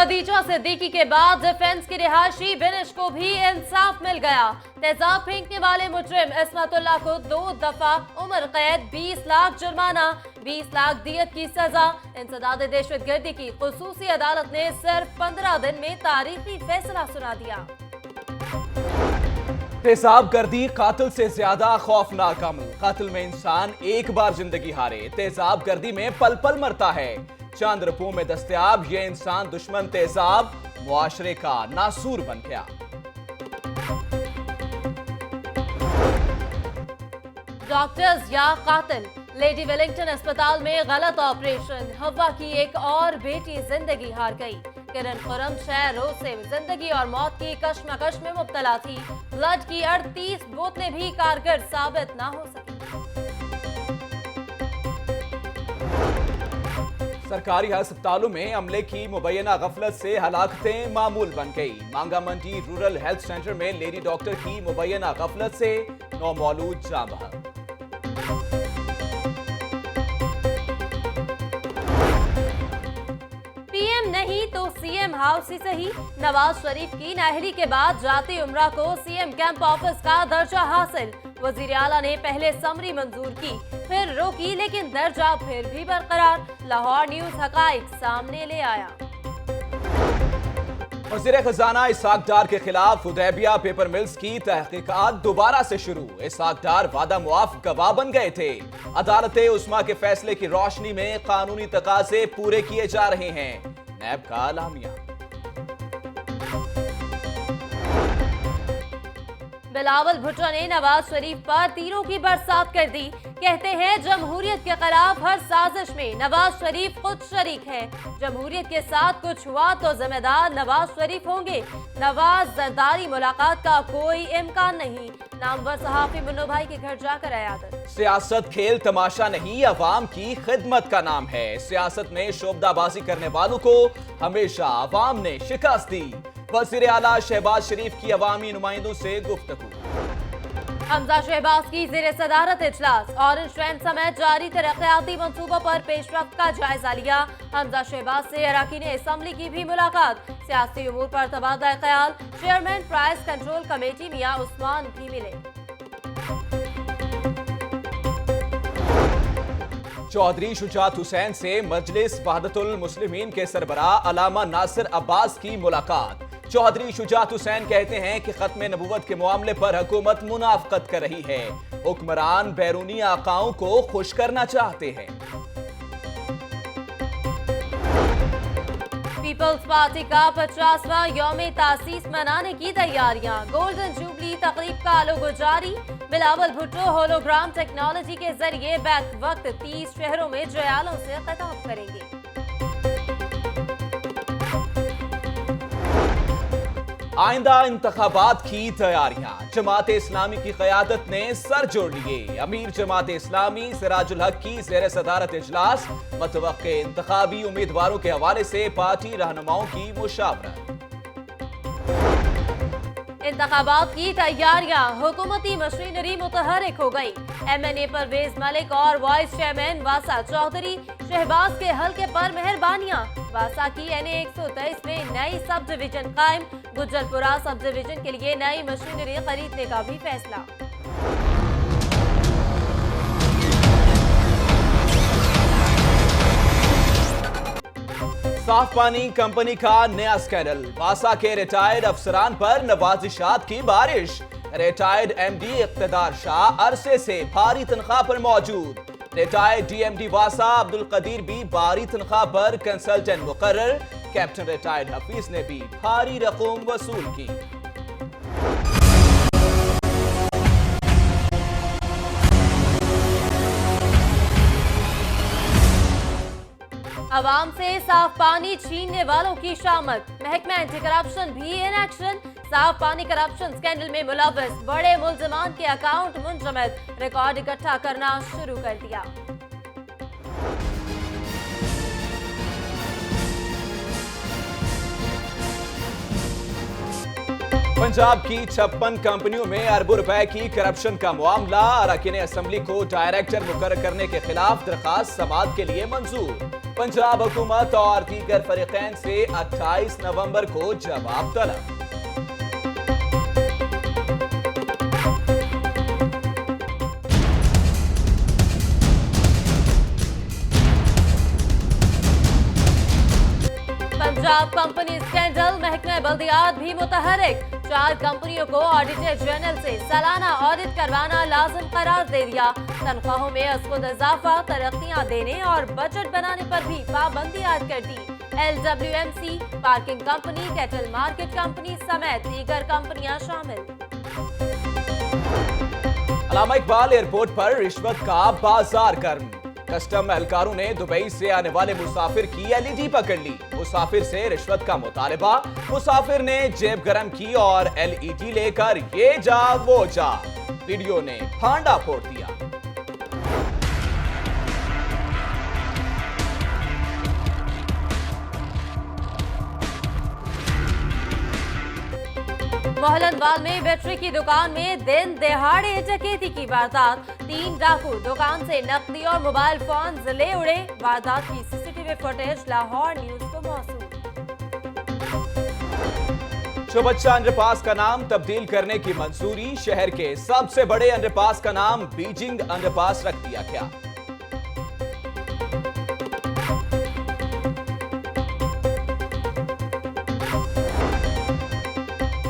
खदीजा सिद्दीकी के बाद डिफेंस की रिहायशी बिनिश को भी इंसाफ मिल गया। तेजाब फेंकने वाले मुजरिम इस्मतुल्लाह को 2 दफा उम्र कैद, 20 लाख जुर्माना, 20 लाख दियत की सजा। इंसदाद दहशतगर्दी की खुसूसी अदालत ने सिर्फ 15 दिन में तारीखी फैसला सुना दिया। तेजाब गर्दी कातिल से ज्यादा खौफनाक अमल। कातिल में इंसान एक बार जिंदगी हारे, तेजाब गर्दी में पल पल मरता है। चंद रुपयों में दस्तयाब ये इंसान दुश्मन तेजाब मुआशरे का नासूर बन गया। डॉक्टर्स या कातिल। लेडी वेलिंगटन अस्पताल में गलत ऑपरेशन, हवा की एक और बेटी जिंदगी हार गई। किरण खुरम 6 रोज से जिंदगी और मौत की कश्मकश में मुब्तला थी। ब्लड की 38 बोतलें भी कारगर साबित ना हो सकी। सरकारी अस्पतालों में अमले की मुबैना गफलत से हलाकतें मामूल बन गई। मांगा मंडी रूरल हेल्थ सेंटर में लेडी डॉक्टर की मुबैना गफलत से 9 मौलूद जाँ बहक। पीएम नहीं तो सीएम हाउस ही सही। नवाज शरीफ की नाहरी के बाद जाती उम्रा को सीएम कैंप ऑफिस का दर्जा हासिल। वजीर आला ने पहले समरी मंजूर की, फिर रोकी, लेकिन दर्जा फिर भी बरकरार। लाहौर न्यूज हकाइक सामने ले आया। वज़ीर खजाना इसाक डार के खिलाफ हुदैबिया पेपर मिल्स की तहकीकात दोबारा से शुरू। इसाक डार वादा मुआफ गवाह बन गए थे। अदालत उस्मा के फैसले की रोशनी में कानूनी तकाजे पूरे किए जा रहे हैं। नैब का अलामिया। बिलावल भुट्टो ने नवाज शरीफ पर तीरों की बरसात कर दी। कहते हैं जमहूरियत के खिलाफ हर साजिश में नवाज शरीफ खुद शरीक है। जमहूरियत के साथ कुछ हुआ तो जिम्मेदार नवाज शरीफ होंगे। नवाज जरदारी मुलाकात का कोई इम्कान नहीं। नामवर सहाफी मुन्नो भाई के घर जाकर अयादत। सियासत खेल तमाशा नहीं, अवाम की खिदमत का नाम है। सियासत में शोबदाबाजी करने वालों को हमेशा अवाम ने शिकस्त दी। वज़ीर आला शहबाज शरीफ की अवामी नुमाइंदों से गुफ्तगू। हमजा शहबाज की ज़ेरे सदारत इजलास। ऑरेंज ट्रेन समेत जारी तरक्याती मंसूबों पर पेशरफ्त का जायजा लिया। हमजा शहबाज से अरकान असम्बली की भी मुलाकात। सियासी उमूर पर तबादला ख्याल। चेयरमैन प्राइस कंट्रोल कमेटी मियां उस्मान भी मिले। चौधरी शुजात हुसैन से मजलिस वहदतुल मुस्लिमीन के सरबराह अलामा नासिर अब्बास की मुलाकात। चौधरी शुजात हुसैन कहते हैं कि खत्म नबूवत के मामले पर हुकूमत मुनाफकत कर रही है। हुक्मरान बैरूनी आकाओं को खुश करना चाहते हैं। पीपल्स पार्टी का 50वां यौम तासीस मनाने की तैयारियां। गोल्डन जुबली तकरीब का लोगो जारी। बिलावल भुट्टो होलोग्राम टेक्नोलॉजी के जरिए बैक वक्त 30 शहरों में जयालों से खिताब करेंगे। आइंदा इंतखाबात की तैयारियां। जमात इस्लामी की क़यादत ने सर जोड़ लिए। अमीर जमात इस्लामी सिराजुल हक की ज़ेर सदारत इजलास। मतवक्के इंतखाबी उम्मीदवारों के हवाले से पार्टी रहनुमाओं की मुशावरत। इंतखाबात की तैयारियां। हुकूमती मशीनरी मुतहरिक हो गई। MNA परवेज मलिक और वाइस चेयरमैन वासा चौधरी शहबाज के हल्के पर मेहरबानियां। वासा की NA 123 में नई सब डिवीजन कायम। गुज्जरपुरा सब डिवीजन के लिए नई मशीनरी खरीदने का भी फैसला। साफ पानी कंपनी का नया स्कैंडल। वासा के रिटायर्ड अफसरान पर नवाजिशात की बारिश। रिटायर्ड MD इक़्तिदार शाह अरसे से भारी तनख्वाह पर मौजूद। रिटायर्ड DMD वासा अब्दुल कदीर भी भारी तनख्वाह पर कंसल्टेंट मुकर्रर। कैप्टन रिटायर्ड हफीज ने भी भारी रकम वसूल की। अवाम से साफ पानी छीनने वालों की शामत। महकमा एंटी करप्शन भी इन एक्शन। साफ पानी करप्शन स्कैंडल में मुलव्वस बड़े मुल्जिमान के अकाउंट मुंजमद। रिकॉर्ड इकट्ठा करना शुरू कर दिया। पंजाब की 56 कंपनियों में अरबों रुपए की करप्शन का मामला। अरकान असेंबली को डायरेक्टर मुकर्रर करने के खिलाफ दरखास्त समाअत के लिए मंजूर। पंजाब हुकूमत और दीगर फरीकैन से 28 नवंबर को जवाब तलब। पंजाब कंपनी स्कैंडल, महकमा बल्दियात भी मुतहरिक। 4 कंपनियों को ऑडिटर जनरल से सालाना ऑडिट करवाना लाजिम करार दे दिया। तनख्वाहों में अज़खुद इजाफा, तरक्कियां देने और बजट बनाने पर भी पाबंदी आयद कर दी। LWMC, parking company, cattle market company समेत दीगर कंपनियां शामिल। अल्लामा इकबाल एयरपोर्ट पर रिश्वत का बाजार गर्म। कस्टम एहलकारों ने दुबई से आने वाले मुसाफिर की LED पकड़ ली। मुसाफिर से रिश्वत का मुतालबा, मुसाफिर ने जेब गरम की और LED लेकर ये जा वो जा। वीडियो ने फांडा फोड़ दिया। मोहलनवाल में बैटरी की दुकान में दिन दहाड़े डकैती की वारदात। 3 डाकू दुकान से नकदी और मोबाइल फोन ले उड़े। वारदात की CCTV फुटेज लाहौर न्यूज को मौसूल। चौबच्चा अंडरपास का नाम तब्दील करने की मंजूरी। शहर के सबसे बड़े अंडरपास का नाम बीजिंग अंडरपास रख दिया गया।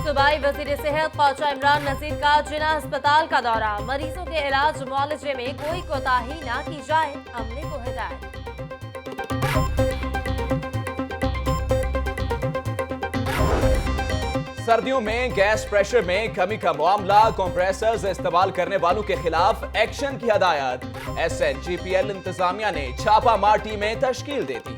सूबाई वजीर सेहत ख्वाजा इमरान नजीर का जिना अस्पताल का दौरा। मरीजों के इलाज मुआलजे में कोई कोताही ना की जाए, अमले को हिदायत। सर्दियों में गैस प्रेशर में कमी का मामला। कंप्रेसर्स इस्तेमाल करने वालों के खिलाफ एक्शन की हदायत। SNGPL इंतजामिया ने छापा मार टीमें तश्कील दे दी।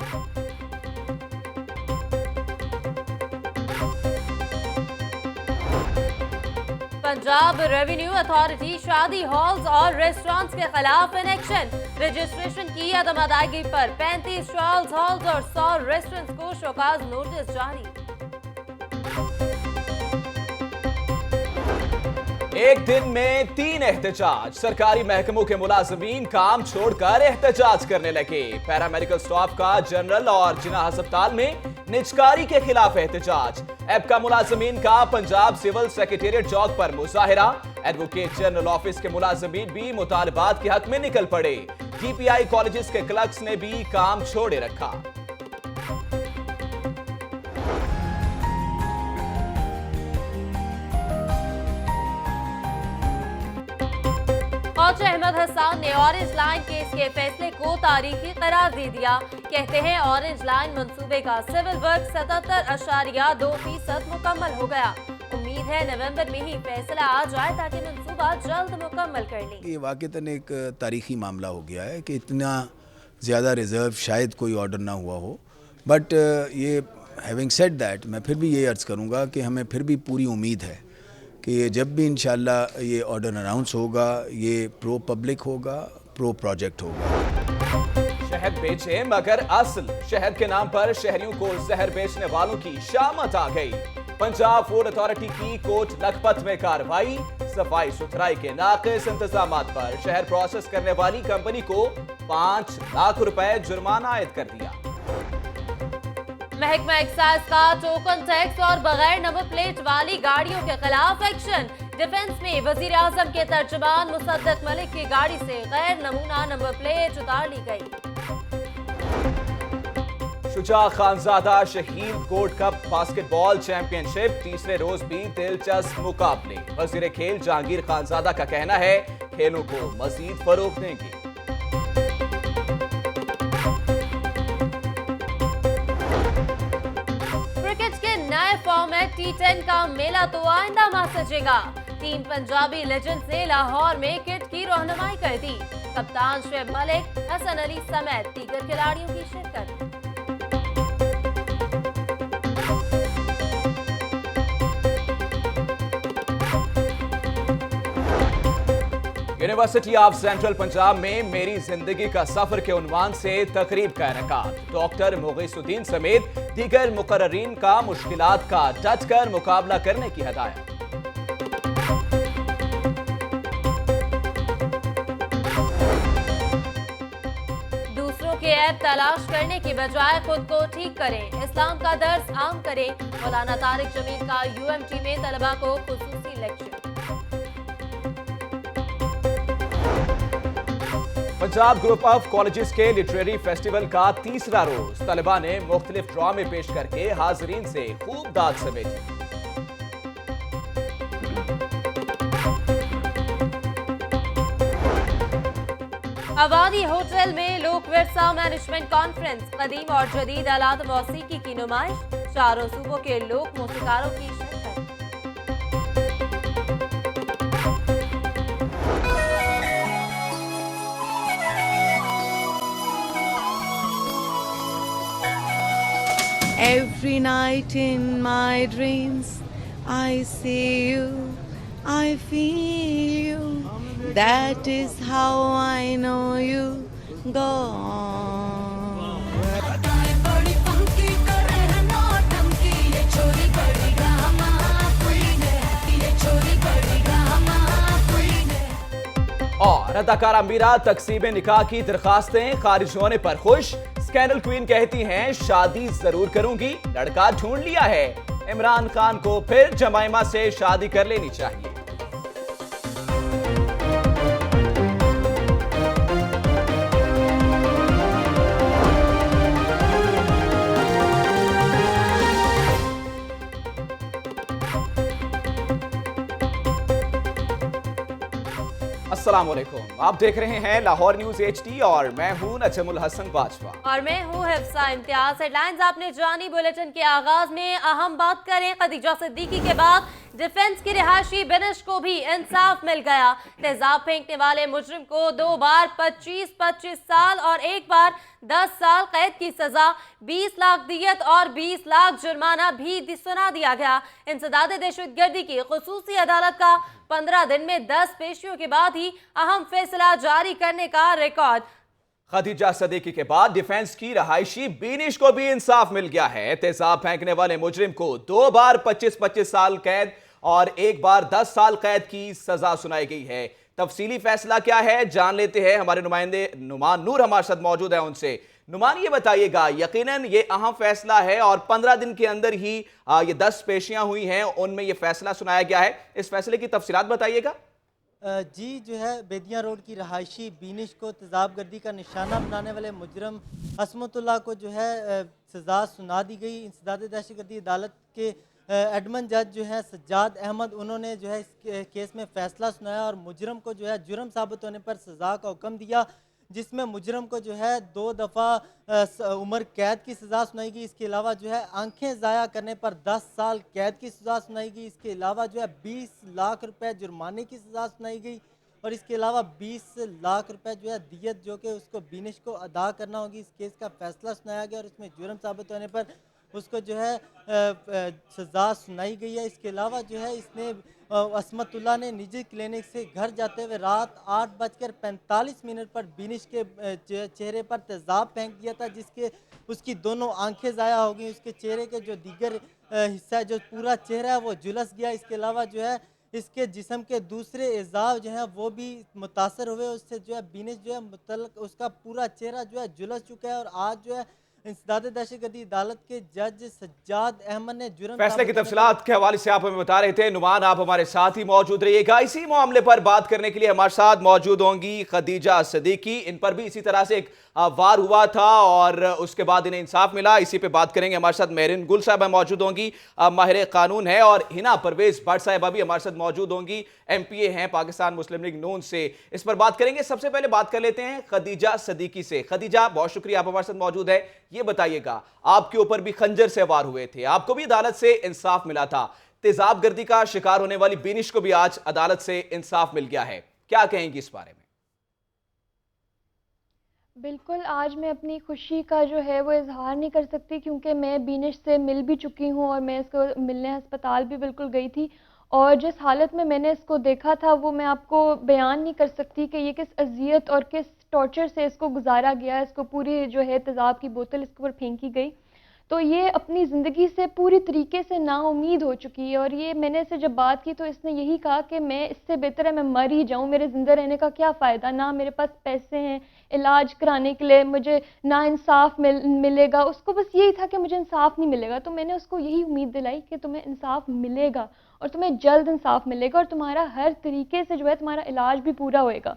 पंजाब रेवेन्यू अथॉरिटी शादी हॉल्स और रेस्टोरेंट्स के खिलाफ इन एक्शन। रजिस्ट्रेशन की अदम अदायगी पर 35 शादी हॉल्स और 100 रेस्टोरेंट्स को शोकाज नोटिस जारी। एक दिन में 3 एहतजाज। सरकारी महकमों के मुलाजमीन काम छोड़कर एहतजाज करने लगे। पैरामेडिकल स्टाफ का जनरल और जिना अस्पताल में निजकारी के खिलाफ एहतजाज। एबका मुलाजमीन का पंजाब सिविल सेक्रेटेरिएट चौक पर मुजाहिरा। एडवोकेट जनरल ऑफिस के मुलाजमीन भी मुतालबात के हक में निकल पड़े। TPI कॉलेजेस के क्लर्क्स ने भी काम छोड़े रखा। ख्वाजा अहमद हसन ने ऑरेंज लाइन केस के फैसले को तारीखी करार दे दिया। कहते हैं ऑरेंज लाइन मंसूबे का सिविल वर्क 77.2% मुकम्मल हो गया। उम्मीद है नवंबर में ही फैसला आ जाए ताकि मंसूबा जल्द मुकम्मल कर लें। ये वाकईतन एक तारीखी मामला हो गया है कि इतना ज़्यादा रिजर्व शायद कोई ऑर्डर ना हुआ हो। बट ये हैविंग सेड दैट मैं फिर भी ये अर्ज़ करूँगा कि हमें फिर भी पूरी उम्मीद है कि जब भी इंशाल्लाह ये ऑर्डर अनाउंस होगा ये प्रो पब्लिक होगा, प्रो प्रोजेक्ट होगा। शहद बेचे मगर असल। शहद के नाम पर शहरियों को जहर बेचने वालों की शामत आ गई। पंजाब फूड अथॉरिटी की कोट लखपत में कार्रवाई। सफाई सुथराई के नाक़िस इंतजामात पर शहर प्रोसेस करने वाली कंपनी को 5 लाख रुपए जुर्माना आयद कर दिया। महकमा एक्साइज का टोकन टैक्स और बगैर नंबर प्लेट वाली गाड़ियों के खिलाफ एक्शन। डिफेंस में वजीर आजम के तर्जुमान मुसद्दक मलिक की गाड़ी से गैर नमूना नंबर प्लेट उतार ली गई। शुजा खानजादा शहीद गोल्ड कप बास्केटबॉल चैंपियनशिप। तीसरे रोज भी दिलचस्प मुकाबले। वजीर खेल जहांगीर खानजादा का कहना है खेलों को मजीद फरोग देंगे। फॉर्मेट T10 का मेला तो आइंदा माह सजेगा। 3 पंजाबी लेजेंड्स ने लाहौर में किट की रहनुमाई कर दी। कप्तान शुएब मलिक, हसन अली समेत दीगर खिलाड़ियों की शिरकत। यूनिवर्सिटी ऑफ सेंट्रल पंजाब में मेरी जिंदगी का सफर के उन्वान से तकरीब का इनेकाद। डॉक्टर मुगीसुद्दीन समेत दीगर मुकर्ररीन का मुश्किलात का डट कर मुकाबला करने की हदायत। ऐब तलाश करने की बजाय खुद को ठीक करें, इस्लाम का दर्स आम करें। मौलाना तारिक जमील का यूएमटी में तलबा को खुसूसी lecture. Punjab group of colleges के लिटरेरी फेस्टिवल का तीसरा रोज तलबा ने मुख्तलिफ ड्रामे पेश करके हाजरीन से खूब दाद समेटी। आबादी होटल में लोक विरसा मैनेजमेंट कॉन्फ्रेंस, कदीम और जदीद आलात मौसीकी की नुमाइश, चारों सूबों के लोक मौसीकारों की शिरकत। Every night in my dreams, I see you, I feel you. That is how I know you go on. और अदाकारा मीरा तकसीब निकाह की दरखास्तें खारिज होने पर खुश। स्कैंडल क्वीन कहती हैं शादी जरूर करूंगी, लड़का ढूंढ लिया है। इमरान खान को फिर जमाइमा से शादी कर लेनी चाहिए। अस्सलाम वालेकुम, आप देख रहे हैं लाहौर न्यूज HD और मैं हूं नजमुल हसन बाजवा और मैं हूं हिफ्सा इम्तियाज। हेडलाइंस आपने जानी। बुलेटिन के आगाज में अहम बात करें, खदीजा सिद्दीकी के बाद डिफेंस की रिहायशी बिनिश को भी इंसाफ मिल गया। तेजाब फेंकने वाले मुजरिम को 2 बार 25-25 साल और 1 बार 10 साल कैद की सजा, 20 लाख दियत और 20 लाख जुर्माना भी सुना दिया गया। इंसदाद दहशतगर्दी की खुसूसी अदालत का 15 दिन में 10 पेशियों के बाद ही अहम फैसला जारी करने का रिकॉर्ड। खदीजा सिद्दीकी के बाद डिफेंस की रहायशी बीनिश को भी इंसाफ मिल गया है। तेजाब फेंकने वाले मुजरिम को 2 बार 25-25 साल कैद और 1 बार 10 साल कैद की सजा सुनाई गई है। तफसीली फैसला क्या है जान लेते हैं। हमारे नुमाइंदे नुमान नूर हमारे साथ मौजूद है, उनसे। नुमान, ये बताइएगा, यकीनन ये अहम फैसला है और 15 दिन के अंदर ही ये 10 पेशियां हुई हैं, उनमें ये फैसला सुनाया गया है। इस फैसले की तफसीलात बताइएगा। जी, जो है बेदियां रोड की रहायशी बीनिश को तेजाब गर्दी का निशाना बनाने वाले मुजरम असमतुल्लाह को जो है सज़ा सुना दी गई। इंसदाद दहशतगर्दी अदालत के एडमन जज जो है सज्जाद अहमद, उन्होंने जो है इस केस में फ़ैसला सुनाया और मुजरम को जो है जुर्म साबित होने पर सज़ा का हुक्म दिया, जिसमें मुजरम को जो है 2 दफ़ा उम्र कैद की सज़ा सुनाई गई। इसके अलावा जो है आंखें ज़ाया करने पर 10 साल कैद की सज़ा सुनाई गई। इसके अलावा जो है 20 लाख रुपए जुर्माने की सज़ा सुनाई गई और इसके अलावा 20 लाख रुपए जो है दियत जो कि उसको बीनिश को अदा करना होगी। इस केस का फैसला सुनाया गया और इसमें जुर्म साबित होने पर उसको जो है सज़ा सुनाई गई है। इसके अलावा जो है इसने असमतुल्लाह ने निजी क्लिनिक से घर जाते हुए रात 8:45 पर बीनिश के चेहरे पर तेजाब फेंक दिया था, जिसके उसकी दोनों आंखें ज़ाया हो गई। उसके चेहरे के जो दीगर हिस्सा है, जो पूरा चेहरा है, वो झुलस गया। इसके अलावा जो है इसके जिस्म के दूसरे एज़ाव जो हैं वो भी मुतासर हुए। उससे जो है बीनिश जो है मुतल्लक उसका पूरा चेहरा जो है झुलस चुका है। और आज जो है इंसदाद दहशतगर्दी अदालत के जज सज्जाद अहमद ने जुर्म फैसले की तफसीलात के हवाले से आप हमें बता रहे थे। नुमान, आप हमारे साथ ही मौजूद रहिएगा। इसी मामले पर बात करने के लिए हमारे साथ मौजूद होंगी खदीजा सिद्दीकी। इन पर भी इसी तरह से एक वार हुआ था और उसके बाद इन्हें इंसाफ मिला। इसी पे बात करेंगे। हमारे साथ मेहरिन गुल साहब मौजूद होंगी, माहिर कानून है, और हिना परवेज भट्ट साहिबा भी हमारे साथ मौजूद होंगी, MPA हैं पाकिस्तान मुस्लिम लीग नून से। इस पर बात करेंगे। सबसे पहले बात कर लेते हैं खदीजा सिद्दीकी से। खदीजा, बहुत शुक्रिया, आप हमारे साथ मौजूद है। ये बताइएगा, आपके ऊपर भी खंजर से वार हुए थे, आपको भी अदालत से इंसाफ मिला था। तेजाब गर्दी का शिकार होने वाली बीनिश को भी आज अदालत से इंसाफ मिल गया है, क्या कहेंगी इस बारे में? बिल्कुल, आज मैं अपनी खुशी का जो है वो इजहार नहीं कर सकती, क्योंकि मैं बीनिश से मिल भी चुकी हूँ और मैं इसको मिलने अस्पताल भी बिल्कुल गई थी। और जिस हालत में मैंने इसको देखा था वो मैं आपको बयान नहीं कर सकती कि ये किस अजियत और किस टॉर्चर से इसको गुजारा गया। इसको पूरी जो है तेज़ाब की बोतल इसके ऊपर फेंकी गई। तो ये अपनी ज़िंदगी से पूरी तरीके से नाउम्मीद हो चुकी है। और ये मैंने इससे जब बात की तो इसने यही कहा कि मैं इससे बेहतर है मैं मर ही जाऊँ, मेरे ज़िंदा रहने का क्या फ़ायदा, ना मेरे पास पैसे हैं इलाज कराने के लिए, मुझे ना इंसाफ मिलेगा। उसको बस यही था कि मुझे इंसाफ नहीं मिलेगा। तो मैंने उसको यही उम्मीद दिलाई कि तुम्हें इंसाफ मिलेगा और तुम्हें जल्द इंसाफ मिलेगा और तुम्हारा हर तरीके से जो है तुम्हारा इलाज भी पूरा होएगा।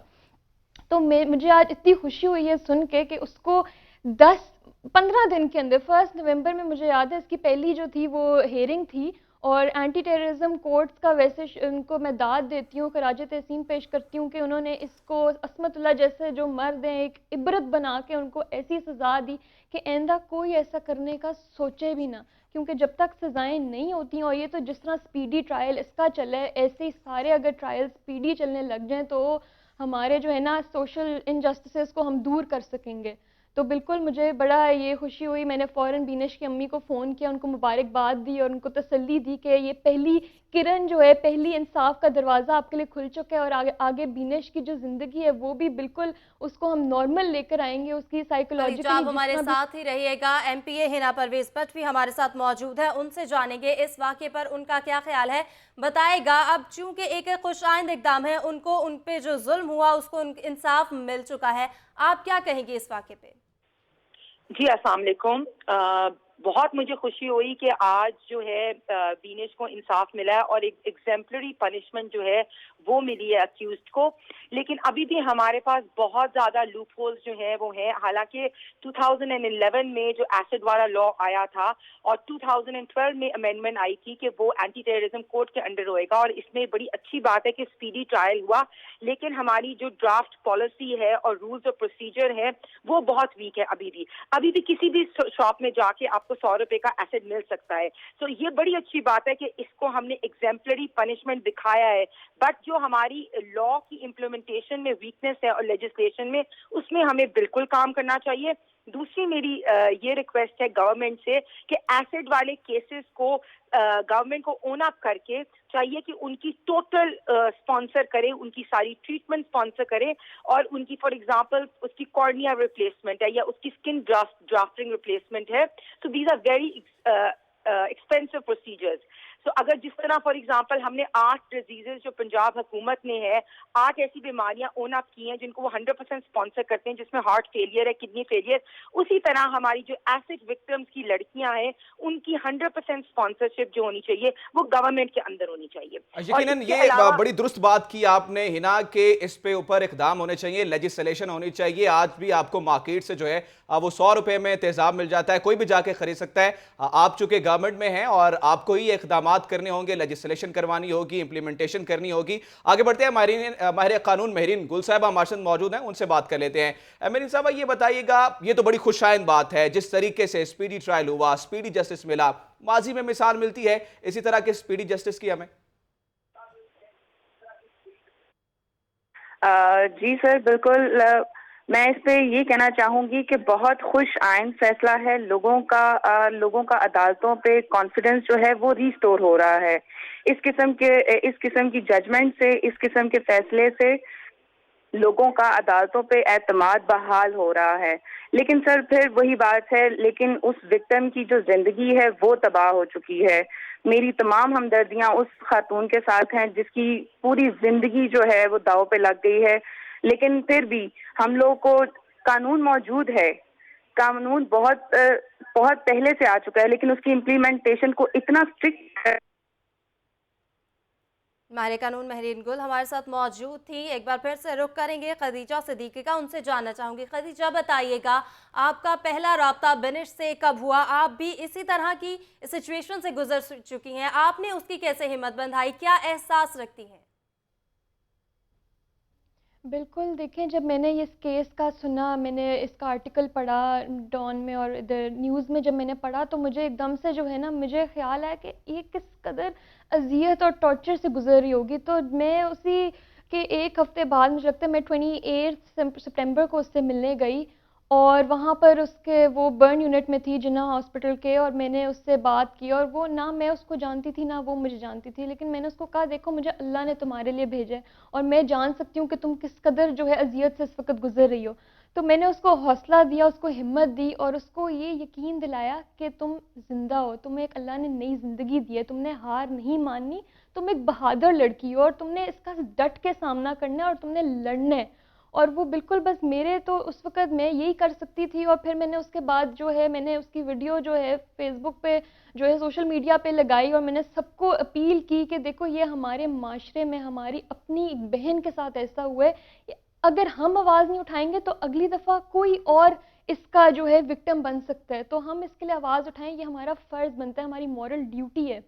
तो मुझे आज इतनी खुशी हुई है सुन के कि उसको 10-15 दिन के अंदर 1 नवंबर में, मुझे याद है इसकी पहली जो थी वो हेयरिंग थी, और एंटी टेररिज्म कोर्ट्स का वैसे उनको मैं दाद देती हूँ, खराज तहसीन पेश करती हूँ कि उन्होंने इसको असमतुल्लाह जैसे जो मर्द हैं एक इबरत बना के उनको ऐसी सज़ा दी कि आइंदा कोई ऐसा करने का सोचे भी ना। क्योंकि जब तक सज़ाएं नहीं होती, और ये तो जिस तरह स्पीडी ट्रायल इसका चला है, ऐसे ही सारे अगर ट्रायल स्पीडी चलने लग जाएं तो हमारे जो है ना सोशल इनजस्टिसेस को हम दूर कर सकेंगे। तो बिल्कुल मुझे बड़ा ये खुशी हुई, मैंने फ़ौरन बीनश की अम्मी को फ़ोन किया, उनको मुबारकबाद दी और उनको तसल्ली दी कि ये पहली किरण जो है, पहली इंसाफ का दरवाज़ा आपके लिए खुल चुका है और आगे बीनश की जो ज़िंदगी है वो भी बिल्कुल उसको हम नॉर्मल लेकर आएंगे। उसकी साइकोलॉजिकली आप हमारे साथ ही रहिएगा। MPA हिना परवेज भट्ट भी हमारे साथ मौजूद है, उनसे जानेंगे इस वाक़े पर उनका क्या ख्याल है, बताएगा। अब चूंकि एक खुश आइंद इक़दाम है, उनको उन पे जो जुल्म हुआ उसको इंसाफ मिल चुका है, आप क्या कहेंगे इस वाक़े पे? जी अस्सलाम वालेकुम। बहुत मुझे खुशी हुई कि आज जो है बीनेश को इंसाफ मिला है और एक एग्जेम्पलरी पनिशमेंट जो है वो मिली है अक्यूज्ड को। लेकिन अभी भी हमारे पास बहुत ज़्यादा लूप होल्स जो है वो हैं। हालांकि 2011 में जो एसिड वाला लॉ आया था और 2012 में अमेंडमेंट आई थी कि वो एंटी टेररिज्म कोड के अंडर होएगा, और इसमें बड़ी अच्छी बात है कि स्पीडी ट्रायल हुआ। लेकिन हमारी जो ड्राफ्ट पॉलिसी है और रूल्स ऑफ प्रोसीजर है वो बहुत वीक है। अभी भी किसी भी शॉप में जाके आपको 100 रुपए का एसिड मिल सकता है। तो ये बड़ी अच्छी बात है कि इसको हमने एग्जेम्पलरी पनिशमेंट दिखाया है। बट जो हमारी लॉ की इम्प्लीमेंटेशन में वीकनेस है और लेजिस्लेशन में, उसमें हमें बिल्कुल काम करना चाहिए। दूसरी मेरी ये रिक्वेस्ट है गवर्नमेंट से कि एसिड वाले केसेस को गवर्नमेंट को ओन अप करके चाहिए कि उनकी टोटल स्पॉन्सर करे, उनकी सारी ट्रीटमेंट स्पॉन्सर करे, और उनकी फॉर एग्जांपल उसकी कॉर्निया रिप्लेसमेंट है या उसकी स्किन ड्राफ्टिंग रिप्लेसमेंट है। So these are very expensive procedures. तो अगर जिस तरह फॉर एग्जांपल हमने 8 डिजीजेस जो पंजाब हुकूमत ने है, 8 ऐसी बीमारियां ओन अप की हैं जिनको वो 100% स्पॉन्सर करते हैं, जिसमें हार्ट फेलियर है, किडनी फेलियर, उसी तरह हमारी जो एसिड विक्टिम्स की लड़कियां हैं उनकी 100% स्पॉन्सरशिप जो होनी चाहिए वो गवर्नमेंट के अंदर होनी चाहिए। यकीनन ये बड़ी दुरुस्त बात की आपने हिना के इस पे ऊपर इकदाम होने चाहिए, लेजिस्लेशन होनी चाहिए। आज भी आपको मार्केट से जो है वो 100 रुपए में तेजाब मिल जाता है, कोई भी जाके खरीद सकता है। आप चूंकि गवर्नमेंट में हैं और आपको ही इकदाम करने होंगे, लेजिस्लेशन करवानी होगी, इंप्लीमेंटेशन करनी होगी। आगे बढ़ते हैं, माहिर कानून महरीन गुल साहिबा हमारे साथ मौजूद हैं, उनसे बात कर लेते हैं। महरीन साहबा ये बताइएगा, ये तो बड़ी खुशाइंद बात है जिस तरीके से स्पीडी ट्रायल हुआ, स्पीडी जस्टिस मिला, माजी में मिसाल मिलती है इसी तरह के स्पीडी जस्टिस की हमें? जी सर, बिल्कुल। मैं इस पे ये कहना चाहूँगी कि बहुत खुश आइंद फैसला है। लोगों का अदालतों पे कॉन्फिडेंस जो है वो रिस्टोर हो रहा है। इस किस्म की जजमेंट से, इस किस्म के फैसले से लोगों का अदालतों पे एतमाद बहाल हो रहा है। लेकिन सर फिर वही बात है, लेकिन उस विक्टिम की जो जिंदगी है वो तबाह हो चुकी है। मेरी तमाम हमदर्दियां उस खातून के साथ हैं जिसकी पूरी जिंदगी जो है वो दांव पे लग गई है। लेकिन फिर भी हम लोग को कानून मौजूद है, कानून बहुत पहले से आ चुका है, लेकिन उसकी इम्प्लीमेंटेशन को इतना स्ट्रिक्ट है। माहिर कानून महरीन गुल हमारे साथ मौजूद थी। एक बार फिर से रुख करेंगे खदीजा सिद्दीकी का, उनसे जानना चाहूंगी। खदीजा बताइएगा, आपका पहला राब्ता बिनिश से कब हुआ? आप भी इसी तरह की सिचुएशन से गुजर चुकी हैं, आपने उसकी कैसे हिम्मत बंधाई, क्या एहसास रखती हैं? बिल्कुल, देखें, जब मैंने इस केस का सुना, मैंने इसका आर्टिकल पढ़ा डॉन में और इधर न्यूज़ में जब मैंने पढ़ा, तो मुझे एकदम से जो है ना, मुझे ख्याल आया कि ये किस कदर अजियत और टॉर्चर से गुजर रही होगी। तो मैं उसी के एक हफ़्ते बाद, मुझे लगता है मैं 28 सितंबर को उससे मिलने गई और वहाँ पर उसके वो बर्न यूनिट में थी जिन्ना हॉस्पिटल के, और मैंने उससे बात की और वो ना मैं उसको जानती थी ना वो मुझे जानती थी, लेकिन मैंने उसको कहा, देखो मुझे अल्लाह ने तुम्हारे लिए भेजा है और मैं जान सकती हूँ कि तुम किस कदर जो है अजियत से इस वक्त गुजर रही हो। तो मैंने उसको हौसला दिया, उसको हिम्मत दी और उसको ये यकीन दिलाया कि तुम ज़िंदा हो, तुम्हें एक अल्लाह ने नई ज़िंदगी दी है, तुमने हार नहीं माननी, तुम एक बहादुर लड़की हो और तुमने इसका डट के सामना करना है और तुमने लड़ना है। और वो बिल्कुल बस मेरे तो उस वक़्त मैं यही कर सकती थी और फिर मैंने उसके बाद जो है मैंने उसकी वीडियो जो है फ़ेसबुक पे जो है सोशल मीडिया पे लगाई और मैंने सबको अपील की कि देखो ये हमारे माशरे में हमारी अपनी एक बहन के साथ ऐसा हुआ है, अगर हम आवाज़ नहीं उठाएंगे तो अगली दफ़ा कोई और इसका जो है विक्टिम बन सकता है, तो हम इसके लिए आवाज़ उठाएं, ये हमारा फ़र्ज़ बनता है, हमारी मॉरल ड्यूटी है।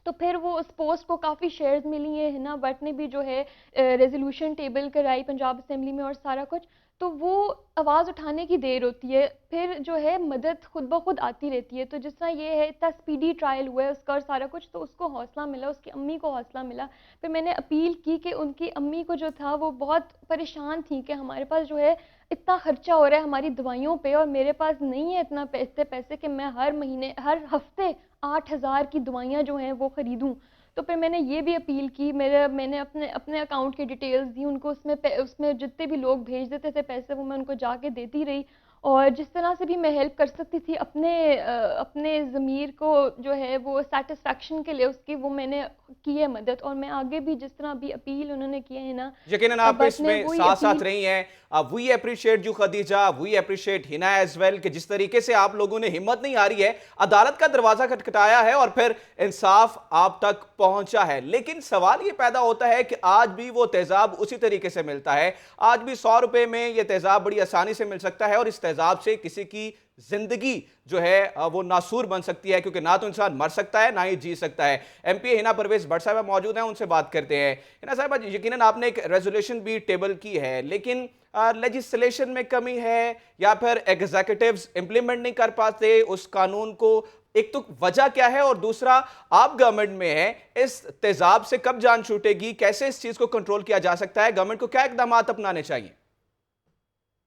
तो फिर वो उस पोस्ट को काफ़ी शेयर्स मिली हैं, हिना भट्ट ने भी जो है रेजोल्यूशन टेबल कराई पंजाब असेंबली में और सारा कुछ। तो वो आवाज़ उठाने की देर होती है, फिर जो है मदद खुद ब खुद आती रहती है। तो जिस तरह ये है इतना स्पीडी ट्रायल हुआ है उसका और सारा कुछ, तो उसको हौसला मिला, उसकी अम्मी को हौसला मिला। फिर मैंने अपील की कि उनकी अम्मी को जो था वो बहुत परेशान थी कि हमारे पास जो है इतना खर्चा हो रहा है हमारी दवाइयों पे और मेरे पास नहीं है इतना पैसे कि मैं हर महीने हर हफ्ते 8,000 की दवाइयाँ जो हैं वो ख़रीदूँ। तो फिर मैंने ये भी अपील की, मैंने अपने अकाउंट की डिटेल्स दी उनको, उसमें जितने भी लोग भेज देते थे पैसे वो मैं उनको जाके देती रही और जिस तरह से भी मैं हेल्प कर सकती थी अपने ज़मीर को जो है वो सेटिस्फेक्शन के लिए उसकी वो मैंने की है मदद। और मैं आगे भी जिस तरह भी अपील उन्होंने किए हैं ना, यकीनन आप इसमें साथ साथ रही हैं। We appreciate you Khadija, we appreciate Hina as well कि जिस तरीके से आप लोगों ने हिम्मत नहीं हारी है, अदालत का दरवाजा खटखटाया है और फिर इंसाफ आप तक पहुंचा है। लेकिन सवाल ये पैदा होता है कि आज भी वो तेजाब उसी तरीके से मिलता है, आज भी 100 रुपए में ये तेजाब बड़ी आसानी से मिल सकता है और इस तेजाब से किसी की जिंदगी जो है वो नासूर बन सकती है, क्योंकि ना तो इंसान मर सकता है ना ही जी सकता है। एमपी हिना परवेज भट्ट साहब मौजूद हैं, उनसे बात करते हैं। हिना साहब, यकीनन आपने एक रेजोल्यूशन भी टेबल की है, लेकिन लेजिस्लेशन में कमी है या फिर एग्जीक्यूटिव्स इंप्लीमेंट नहीं कर पाते उस कानून को? एक तो वजह क्या है और दूसरा आप गवर्नमेंट में है, इस तेजाब से कब जान छूटेगी, कैसे इस चीज को कंट्रोल किया जा सकता है, गवर्नमेंट को क्या इकदाम अपनाने चाहिए?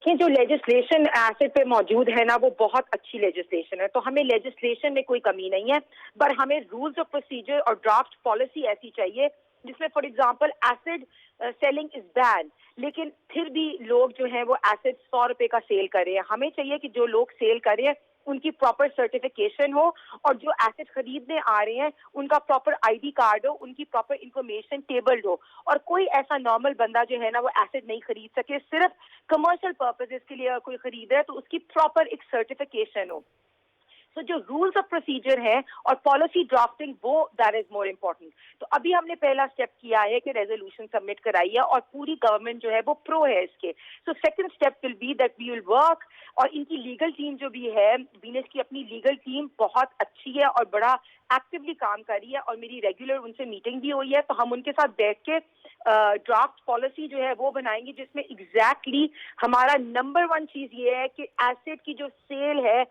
कि जो लेजिस्लेशन एसिड पे मौजूद है ना वो बहुत अच्छी लेजिस्लेशन है, तो हमें लेजिस्लेशन में कोई कमी नहीं है, पर हमें रूल्स ऑफ प्रोसीजर और ड्राफ्ट पॉलिसी ऐसी चाहिए जिसमें for example acid selling is ban, लेकिन फिर भी लोग जो हैं वो एसिड 100 रुपए का सेल कर रहे हैं। हमें चाहिए कि जो लोग सेल कर रहे हैं उनकी प्रॉपर सर्टिफिकेशन हो और जो एसिड खरीदने आ रहे हैं उनका प्रॉपर आईडी कार्ड हो, उनकी प्रॉपर इंफॉर्मेशन टेबल्ड हो और कोई ऐसा नॉर्मल बंदा जो है ना वो एसिड नहीं खरीद सके, सिर्फ कमर्शियल पर्पसेस के लिए कोई खरीद रहा है तो उसकी प्रॉपर एक सर्टिफिकेशन हो। तो जो रूल्स ऑफ प्रोसीजर है और पॉलिसी ड्राफ्टिंग वो दैट इज मोर इम्पोर्टेंट। तो अभी हमने पहला स्टेप किया है कि रेजोल्यूशन सबमिट कराई है और पूरी गवर्नमेंट जो है वो प्रो है इसके। So second step will be that we will work, और इनकी लीगल टीम जो भी है, बीनेश की अपनी लीगल टीम बहुत अच्छी है और बड़ा एक्टिवली काम कर रही है और मेरी रेगुलर उनसे मीटिंग भी हुई है, तो हम उनके साथ बैठ के ड्राफ्ट पॉलिसी जो है वो बनाएंगे जिसमें एग्जैक्टली हमारा नंबर 1 चीज ये है कि एसिड की जो सेल है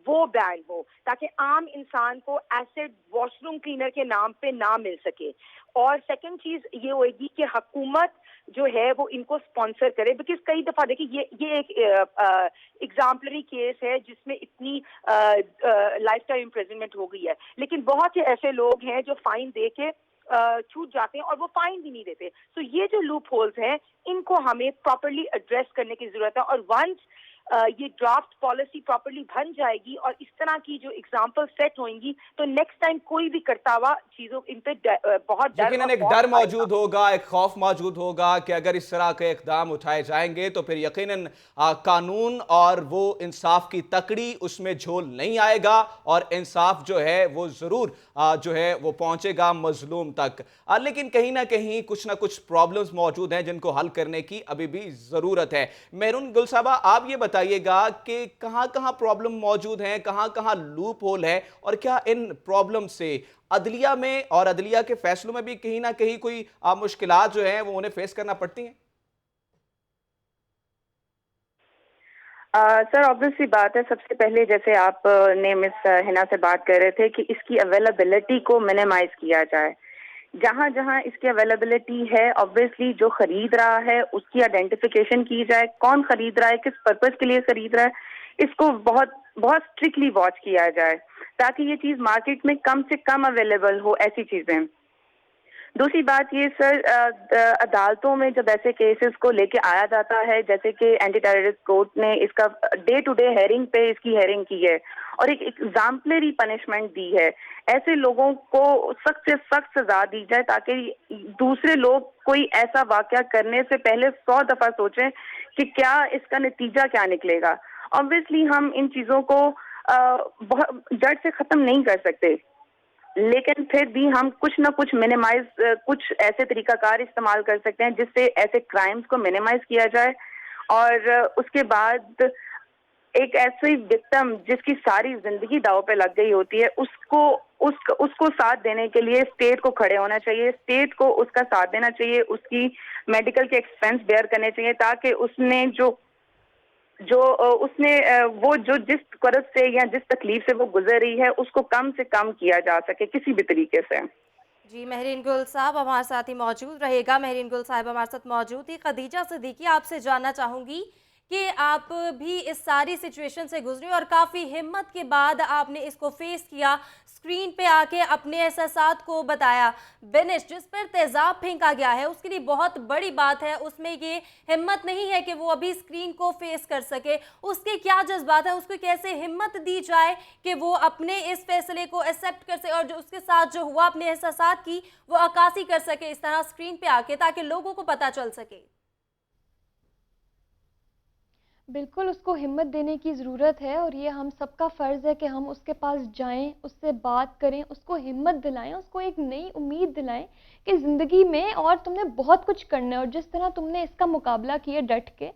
वो बैन हो, ताकि आम इंसान को एसिड वॉशरूम क्लीनर के नाम पे ना मिल सके। और सेकंड चीज ये होगी कि हुकूमत जो है वो इनको स्पॉन्सर करे, बिकॉज कई दफा देखिए ये एक एग्जाम्पलरी केस है जिसमें इतनी लाइफ टाइम इम्प्रिजनमेंट हो गई है, लेकिन बहुत से ऐसे लोग हैं जो फाइन दे के छूट जाते हैं और वो फाइन भी नहीं देते। तो ये जो लूप होल्स हैं इनको हमें प्रॉपरली एड्रेस करने की जरूरत है, और वंस ये ड्राफ्ट पॉलिसी प्रॉपर्ली बन जाएगी और इस तरह की जो एग्जांपल सेट होंगी तो नेक्स्ट टाइम कोई भी करता हुआ चीजों इन पे बहुत डर, यकीनन एक डर मौजूद होगा, एक खौफ मौजूद होगा कि अगर इस तरह के इकदाम उठाए जाएंगे तो फिर यकीनन कानून और वो इंसाफ की तकड़ी उसमें झोल नहीं आएगा और इंसाफ जो है वो जरूर जो है वो पहुंचेगा मजलूम तक। लेकिन कहीं ना कहीं कुछ ना कुछ प्रॉब्लम्स मौजूद हैं जिनको हल करने की अभी भी जरूरत है। मेहरून गुल साहबा, आप ये बताइएगा कि कहां कहां प्रॉब्लम मौजूद हैं, कहां कहां लूप होल है और क्या इन प्रॉब्लम से अदलिया में और अदलिया के फैसलों में भी कहीं ना कहीं कोई मुश्किलात जो हैं वो उन्हें फेस करना पड़ती हैं? सर ऑब्वियसली बात है, सबसे पहले जैसे आप ने मिस हिना से बात कर रहे थे कि इसकी अवेलेबिलिटी को मिनिमाइज किया जाए। जहां जहां इसकी अवेलेबिलिटी है ऑब्वियसली जो खरीद रहा है उसकी आइडेंटिफिकेशन की जाए, कौन खरीद रहा है, किस पर्पस के लिए खरीद रहा है, इसको बहुत बहुत स्ट्रिक्टली वॉच किया जाए ताकि ये चीज मार्केट में कम से कम अवेलेबल हो, ऐसी चीजें। दूसरी बात ये सर, अदालतों में जब ऐसे केसेस को लेके आया जाता है, जैसे कि एंटी टेररिस्ट कोर्ट ने इसका डे टू डे हेयरिंग पे इसकी हेयरिंग की है और एक एग्जाम्पलरी पनिशमेंट दी है, ऐसे लोगों को सख्त से सख्त सजा दी जाए ताकि दूसरे लोग कोई ऐसा वाकया करने से पहले 100 दफा सोचें कि क्या इसका नतीजा क्या निकलेगा। ऑब्वियसली हम इन चीजों को जड़ से खत्म नहीं कर सकते, लेकिन फिर भी हम कुछ ना कुछ मिनिमाइज, कुछ ऐसे तरीकाकार इस्तेमाल कर सकते हैं जिससे ऐसे क्राइम्स को मिनिमाइज किया जाए। और उसके बाद एक ऐसी विक्टिम जिसकी सारी जिंदगी दांव पे लग गई होती है, उसको साथ देने के लिए स्टेट को खड़े होना चाहिए, स्टेट को उसका साथ देना चाहिए, उसकी मेडिकल के एक्सपेंस बेयर करने चाहिए ताकि उसने वो जिस कर्ज से या जिस तकलीफ से वो गुजर रही है उसको कम से कम किया जा सके किसी भी तरीके से। जी, महरीन गुल साहब हमारे साथ ही मौजूद रहेगा। महरीन गुल साहब हमारे साथ मौजूद थी। खदीजा सिद्दीकी, आपसे जानना चाहूँगी कि आप भी इस सारी सिचुएशन से गुजरी और काफ़ी हिम्मत के बाद आपने इसको फेस किया, स्क्रीन पे आके अपने एहसासात को बताया। बिनिश जिस पर तेज़ाब फेंका गया है उसके लिए बहुत बड़ी बात है, उसमें ये हिम्मत नहीं है कि वो अभी स्क्रीन को फेस कर सके। उसके क्या जज्बात है, उसको कैसे हिम्मत दी जाए कि वो अपने इस फैसले को एक्सेप्ट कर सके और जो उसके साथ जो हुआ अपने एहसासात की वो अक्कासी कर सके इस तरह स्क्रीन पे आके, ताकि लोगों को पता चल सके। बिल्कुल उसको हिम्मत देने की ज़रूरत है और ये हम सबका फ़र्ज़ है कि हम उसके पास जाएं, उससे बात करें, उसको हिम्मत दिलाएं, उसको एक नई उम्मीद दिलाएं कि ज़िंदगी में और तुमने बहुत कुछ करना है और जिस तरह तुमने इसका मुकाबला किया डट के,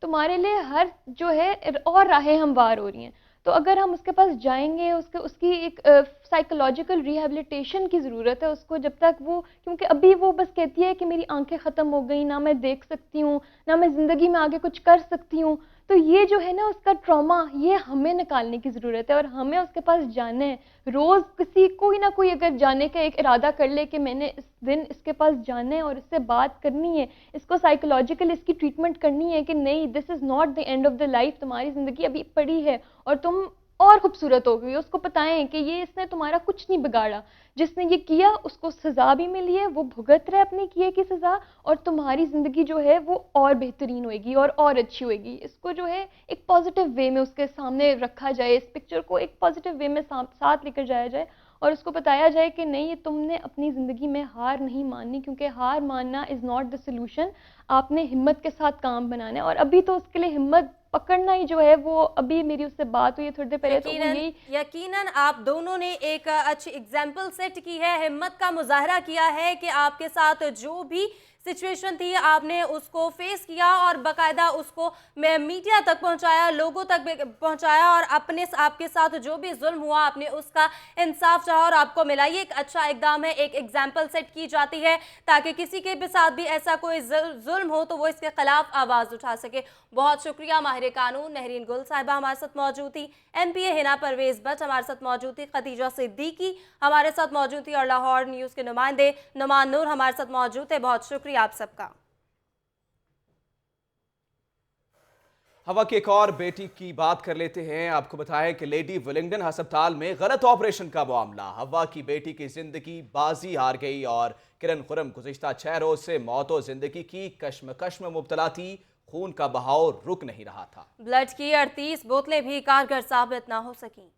तुम्हारे लिए हर जो है और राहें हमवार हो रही हैं। तो अगर हम उसके पास जाएंगे, उसकी एक साइकोलॉजिकल रिहेबिलिटेशन की ज़रूरत है उसको, जब तक वो, क्योंकि अभी वो बस कहती है कि मेरी आंखें ख़त्म हो गई, ना मैं देख सकती हूँ, ना मैं ज़िंदगी में आगे कुछ कर सकती हूँ। तो ये जो है ना उसका ट्रॉमा, ये हमें निकालने की ज़रूरत है और हमें उसके पास जाना है। रोज़ किसी कोई ना कोई अगर जाने का एक इरादा कर ले कि मैंने इस दिन इसके पास जाना है और इससे बात करनी है, इसको साइकोलॉजिकल इसकी ट्रीटमेंट करनी है कि नहीं, this is not the end of the life, तुम्हारी ज़िंदगी अभी पड़ी है और तुम और खूबसूरत हो गई। उसको बताएं कि ये इसने तुम्हारा कुछ नहीं बिगाड़ा, जिसने ये किया उसको सज़ा भी मिली है, वो भुगत रहा है अपने किए की सज़ा और तुम्हारी ज़िंदगी जो है वो और बेहतरीन होएगी और अच्छी होएगी। इसको जो है एक पॉजिटिव वे में उसके सामने रखा जाए, इस पिक्चर को एक पॉजिटिव वे में साथ लेकर जाया जाए और उसको बताया जाए कि नहीं, ये तुमने अपनी ज़िंदगी में हार नहीं माननी, क्योंकि हार मानना इज़ नॉट द सोल्यूशन। आपने हिम्मत के साथ काम बनाना है और अभी तो उसके लिए हिम्मत पकड़ना ही जो है वो, अभी मेरी उससे बात हुई थोड़ी देर पहले, तो यकीनन आप दोनों ने एक अच्छी एग्जाम्पल सेट की है, हिम्मत का मुजाहरा किया है कि आपके साथ जो भी सिचुएशन थी आपने उसको फेस किया और बाकायदा उसको मीडिया तक पहुंचाया, लोगों तक पहुंचाया और अपने आपके साथ जो भी जुल्म हुआ आपने उसका इंसाफ चाहा और आपको मिला। ये एक अच्छा इकदाम है, एक एग्जाम्पल सेट की जाती है ताकि किसी के भी साथ भी ऐसा कोई जुल्म हो तो वो इसके खिलाफ आवाज़ उठा सके। बहुत शुक्रिया माहिर कानून महरीन गुल साहिबा हमारे साथ मौजूद थी, MPA हिना परवेज़ भट्ट हमारे साथ मौजूद थी, खदीजा सिद्दीकी हमारे साथ मौजूद थी और लाहौर न्यूज़ के नुमाइंदे नुमान नूर हमारे साथ मौजूद थे। बहुत शुक्रिया आप सबका। हवा की एक और बेटी की बात कर लेते हैं। आपको बताएं कि लेडी विलिंगडन अस्पताल में गलत ऑपरेशन का मामला। हवा की बेटी की जिंदगी बाजी हार गई और किरण खुरम गुज़िश्ता 6 रोज से मौत और जिंदगी की कश्मकश में मुब्तला थी। खून का बहाव रुक नहीं रहा था। ब्लड की 38 बोतलें भी कारगर साबित ना हो सकी।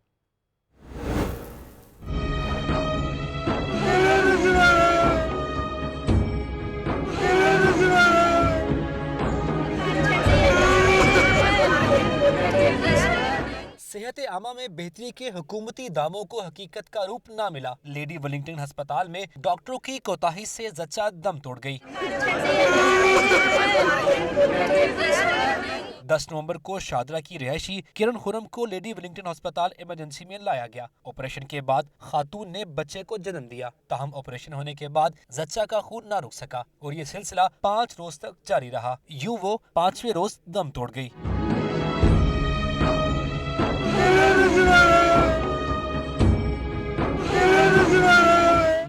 सेहत आमा में बेहतरी के हुकूमती दावों को हकीकत का रूप ना मिला। लेडी विलिंगटन अस्पताल में डॉक्टरों की कोताही से जच्चा दम तोड़ गई। 10 नवंबर को शादरा की रिहायशी किरण खुरम को लेडी विलिंगटन अस्पताल इमरजेंसी में लाया गया। ऑपरेशन के बाद खातून ने बच्चे को जन्म दिया। ताहम ऑपरेशन होने के बाद जच्चा का खून ना रुक सका और ये सिलसिला 5 रोज तक जारी रहा। यूं वो 5वें रोज दम तोड़ गई।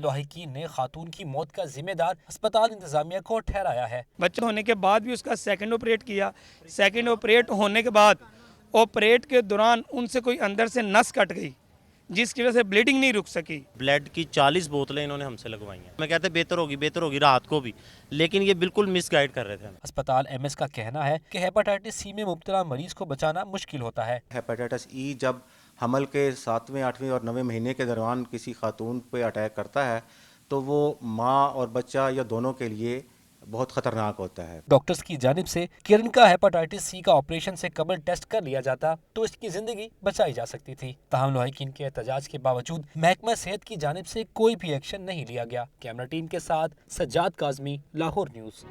लोहिकी ने खातून की मौत का जिम्मेदार अस्पताल इंतजामिया को ठहराया है। बच्चा होने के बाद भी उसका सेकंड ऑपरेट किया। सेकंड ऑपरेट होने के बाद ऑपरेट के दौरान उनसे कोई अंदर से नस कट गई, जिसकी वजह से ब्लीडिंग नहीं रुक सकी। ब्लड की 40 बोतलें इन्होंने हमसे लगवाई हैं। मैं कहते बेहतर होगी रात को भी, लेकिन ये बिल्कुल मिसगाइड कर रहे थे हमें। अस्पताल एमएस का कहना है कि हेपेटाइटिस सी में मुब्तला मरीज को बचाना मुश्किल होता है। हेपेटाइटिस ई जब हमल के 7वें, 8वें और 9वें महीने के दौरान किसी खातून पे अटैक करता है तो वो माँ और बच्चा या दोनों के लिए बहुत खतरनाक होता है। डॉक्टर्स की जानिब से किरण का हेपेटाइटिस सी का ऑपरेशन से कबल टेस्ट कर लिया जाता तो इसकी जिंदगी बचाई जा सकती थी। ताहम लोहाइकीन के एहतजाज के बावजूद महकमा सेहत की जानिब से कोई भी एक्शन नहीं लिया गया। कैमरा टीम के साथ सज्जाद काज़मी, लाहौर न्यूज़।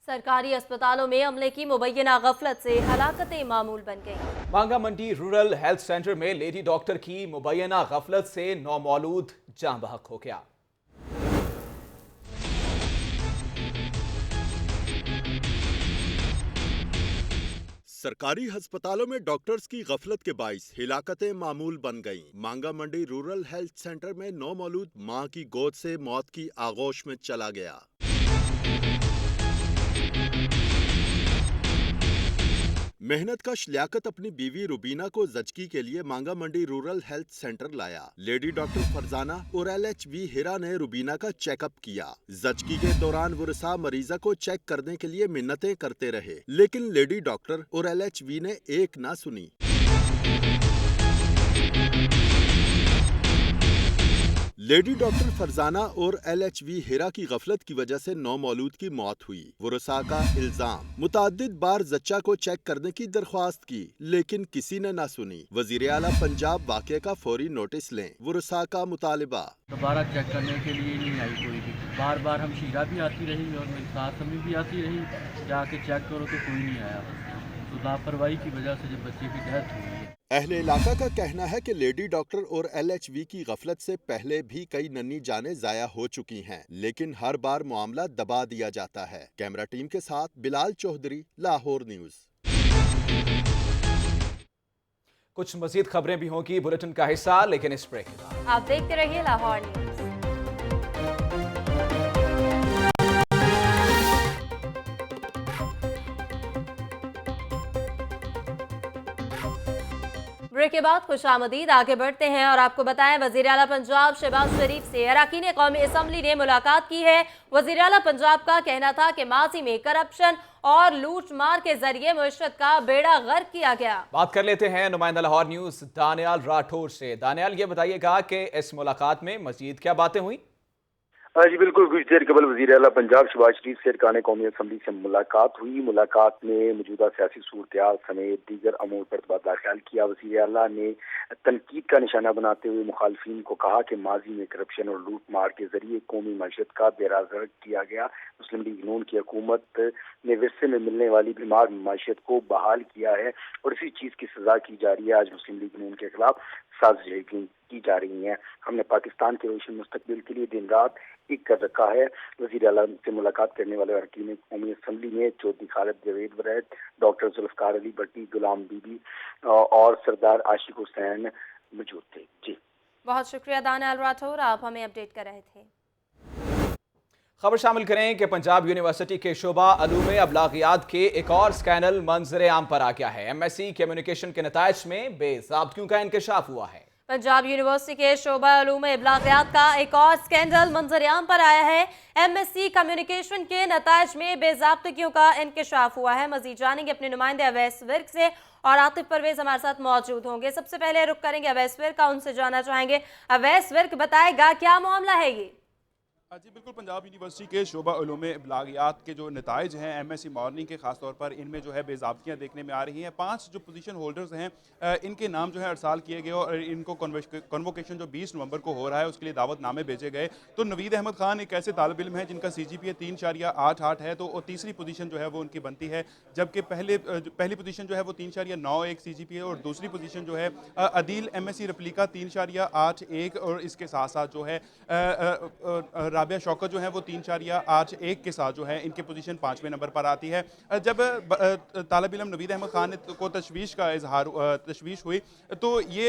सरकारी अस्पतालों में अमले की मुबैना गफलत से हलाकतें मामूल बन गई। मांगा मंडी रूरल हेल्थ सेंटर में लेडी डॉक्टर की मुबैना गफलत से नौमौलूद जान बहक हो गया। सरकारी अस्पतालों में डॉक्टर्स की गफलत के बाइस हिलाकतें मामूल बन गईं। मांगा मंडी रूरल हेल्थ सेंटर में नौमौलूद मां की गोद से मौत की आगोश में चला गया। मेहनत का लियाकत अपनी बीवी रुबीना को जचकी के लिए मांगा मंडी रूरल हेल्थ सेंटर लाया। लेडी डॉक्टर फरजाना और LHV हिरा ने रुबीना का चेकअप किया। जचकी के दौरान वुरसा मरीजा को चेक करने के लिए मिन्नतें करते रहे, लेकिन लेडी डॉक्टर और LHV ने एक ना सुनी। लेडी डॉक्टर फरजाना और LHV हिरा की गफलत की वजह से नौमौलूद की मौत हुई। वुरसा का इल्जाम, मुताद्दिद बार जच्चा को चेक करने की दरख्वास्त की, लेकिन किसी ने ना सुनी। वजीर आला पंजाब वाक़े का फौरी नोटिस लें। वुरसा का मुतालिबा, दोबारा चेक करने के लिए नहीं आई कोई भी। बार बार हम शीरा भी आती रही और मेरी सास अम्मी भी आती रही, जाके चेक करो तो कोई नहीं आया। तो लापरवाही की वजह से जब बच्चे की डेथ हुई है। अहले इलाका का कहना है कि लेडी डॉक्टर और LHV की गफलत से पहले भी कई नन्ही जानें जाया हो चुकी हैं, लेकिन हर बार मामला दबा दिया जाता है। कैमरा टीम के साथ बिलाल चौधरी, लाहौर न्यूज़। कुछ मजीद खबरें भी होंगी बुलेटिन का हिस्सा, लेकिन इस ब्रेक के बाद आप देखते रहिए लाहौर न्यूज़। ब्रेक के बाद खुशामदीद, आगे बढ़ते हैं और आपको बताएं वज़ीर आला पंजाब शहबाज शरीफ से अरकान कौमी असम्बली ने मुलाकात की है। वज़ीर आला पंजाब का कहना था कि माजी में करप्शन और लूट मार के जरिए मुशरत का बेड़ा गर्क किया गया। बात कर लेते हैं नुमाइंदा लाहौर न्यूज़ दानियाल राठौर से। दानियाल, ये बताइएगा कि इस मुलाकात में मजीद क्या बातें हुई? जी बिल्कुल, कुछ देर कबल वज़ीर आला पंजाब शहबाज शरीफ से अरकान कौमी असम्बली से मुलाकात हुई। मुलाकात में मौजूदा सियासी सूरत-ए-हाल समेत दीगर अमूर पर तबादला ख्याल किया। वज़ीर आला ने तनकीद का निशाना बनाते हुए मुखालफिन को कहा कि माजी में करप्शन और लूट मार के जरिए कौमी मईशत का बेड़ा गर्क किया गया। मुस्लिम लीग नून की हुकूमत ने विरसे में मिलने वाली बीमार मईशत को बहाल किया है और इसी चीज़ की सजा की जा रही है। आज मुस्लिम लीग नून के खिलाफ साजिशें की जा रही हैं। हमने पाकिस्तान के रोशन मुस्तकबिल के लिए दिन रात एक कर रखा है। वज़ीर आला से मुलाकात करने वाले अरकान कौमी असम्बली में चौधरी खालिद जवेद वरैद, डॉक्टर जुल्फ़कार अली भट्टी, गुलाम बीबी और सरदार आशिक हुसैन मौजूद थे। जी बहुत शुक्रिया दानियाल राठौर, आप हमें अपडेट कर रहे थे। खबर शामिल करें कि पंजाब यूनिवर्सिटी के शोबा अलूम अबलागियात के एक और स्कैंडल मंजर आम पर आ गया है। MSc कम्युनिकेशन के नताइज में बेज़ाब्तियों का इंकशाफ हुआ है। पंजाब यूनिवर्सिटी के शोबा उलूम इब्लागियात का एक और स्कैंडल मंजर-ए-आम पर आया है। MSc कम्युनिकेशन के नताइज में बेज़ाब्तियों का इंकशाफ हुआ है। मजीद जानेंगे अपने नुमाइंदे अवैस विर्क से और आतिफ परवेज हमारे साथ मौजूद होंगे। सबसे पहले रुक करेंगे अवैस विर्क का, उनसे जानना चाहेंगे अवैस विर्क बताएगा क्या मामला है ये? जी बिल्कुल, पंजाब यूनिवर्सिटी के शोबा उलूम इब्लागियात के जो नताइज हैं MSc मॉर्निंग के खास तौर पर इनमें जो है बेज़ाब्तियाँ देखने में आ रही हैं। 5 जो पोजीशन होल्डर्स हैं इनके नाम जो है अरसाल किए गए और इनको कन्वोकेशन जो 20 नवंबर को हो रहा है उसके लिए दावतनामे भेजे गए। तो नवीद अहमद खान एक ऐसे तालिब इल्म है जिनका CGPA 3.88 है, तो तीसरी पोजीशन जो है वो उनकी बनती है, जबकि पहली पोजीशन जो है वो 3.91 CGPA और दूसरी पोजीशन जो है अदील MSc रेप्लिका 3.81 और इसके साथ साथ जो है राबिया शौकत जो है वो 3.81 के साथ जो है इनकी पोजीशन 5वें नंबर पर आती है। जब तालिब इल्म नवीद अहमद खान को तशवीश हुई तो ये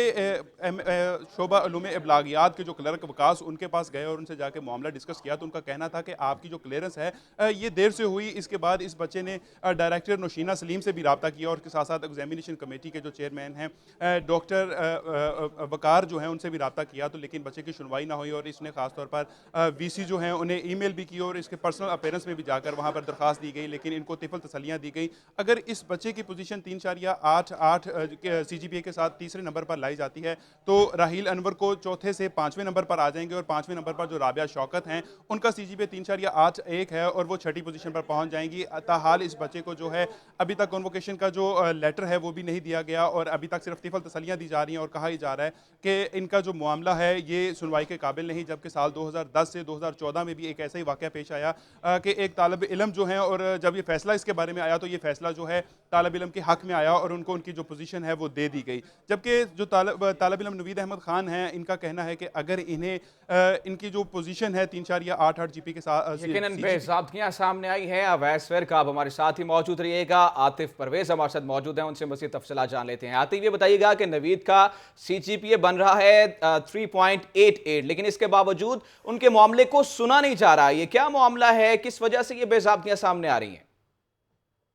शोबा उलूम इब्लागियात के जो क्लर्क वकास उनके पास गए और उनसे जाके मामला डिस्कस किया। तो उनका कहना था कि आपकी जो क्लियरेंस है ये देर से हुई। इसके बाद इस बच्चे ने डायरेक्टर नौशीना सलीम से भी रब्ता किया और उसके साथ साथ एग्जामिनेशन कमेटी के जो चेयरमैन हैं डॉक्टर वकार जो हैं उनसे भी रब्ता किया, तो लेकिन बच्चे की सुनवाई ना हुई। और इसने खासतौर पर वीसी जो हैं उन्हें ईमेल भी की और इसके पर्सनल अपेयरेंस में भी जाकर वहाँ पर दरख्वास्त दी गई, लेकिन इनको तिफल तसलियाँ दी गई। अगर इस बच्चे की पोजीशन 3.88 CGPA के साथ तीसरे नंबर पर लाई जाती है तो राहील अनवर को चौथे से 5वें नंबर पर आ जाएंगे और 5वें नंबर पर जो राबिया शौकत हैं उनका CGPA 3.81 है और वो छठी पोजीशन पर पहुंच जाएंगी। ताहाल इस बच्चे को जो है अभी तक कन्वोकेशन का जो लेटर है वो भी नहीं दिया गया और अभी तक सिर्फ तिफल तसलियाँ दी जा रही हैं और कहा ही जा रहा है कि इनका जो मामला है ये सुनवाई के काबिल नहीं। जबकि साल 2010 से 2014 में भी एक ऐसा ही वाक़या पेश आया कि एक तालिब इल्म जो है और जब ये फैसला इसके बारे में आया तो ये फैसला जो है तालिब इल्म के हक में आया और उनको उनकी जो पोजीशन है वो दे दी गई। जबकि जो तालिब इल्म नवीद अहमद खान हैं इनका कहना है कि अगर इन्हें इनकी जो पोजीशन है 3.88 GP के साथ यकीनन बेज़ाब्तियां सामने आई हैं। अवैस फिर का आप हमारे साथ ही मौजूद रहिएगा। आतिफ परवेज हमारे साथ मौजूद हैं, उनसे मज़ीद तफसीलात जान लेते हैं। आतिफ ये बताइएगा कि नवीद का CGPA बन रहा है 3.88, लेकिन इसके बावजूद उनके मामले को सुना नहीं जा रहा। ये क्या मामला है, किस वजह से ये बेज़ाब्तियां सामने आ रही हैं?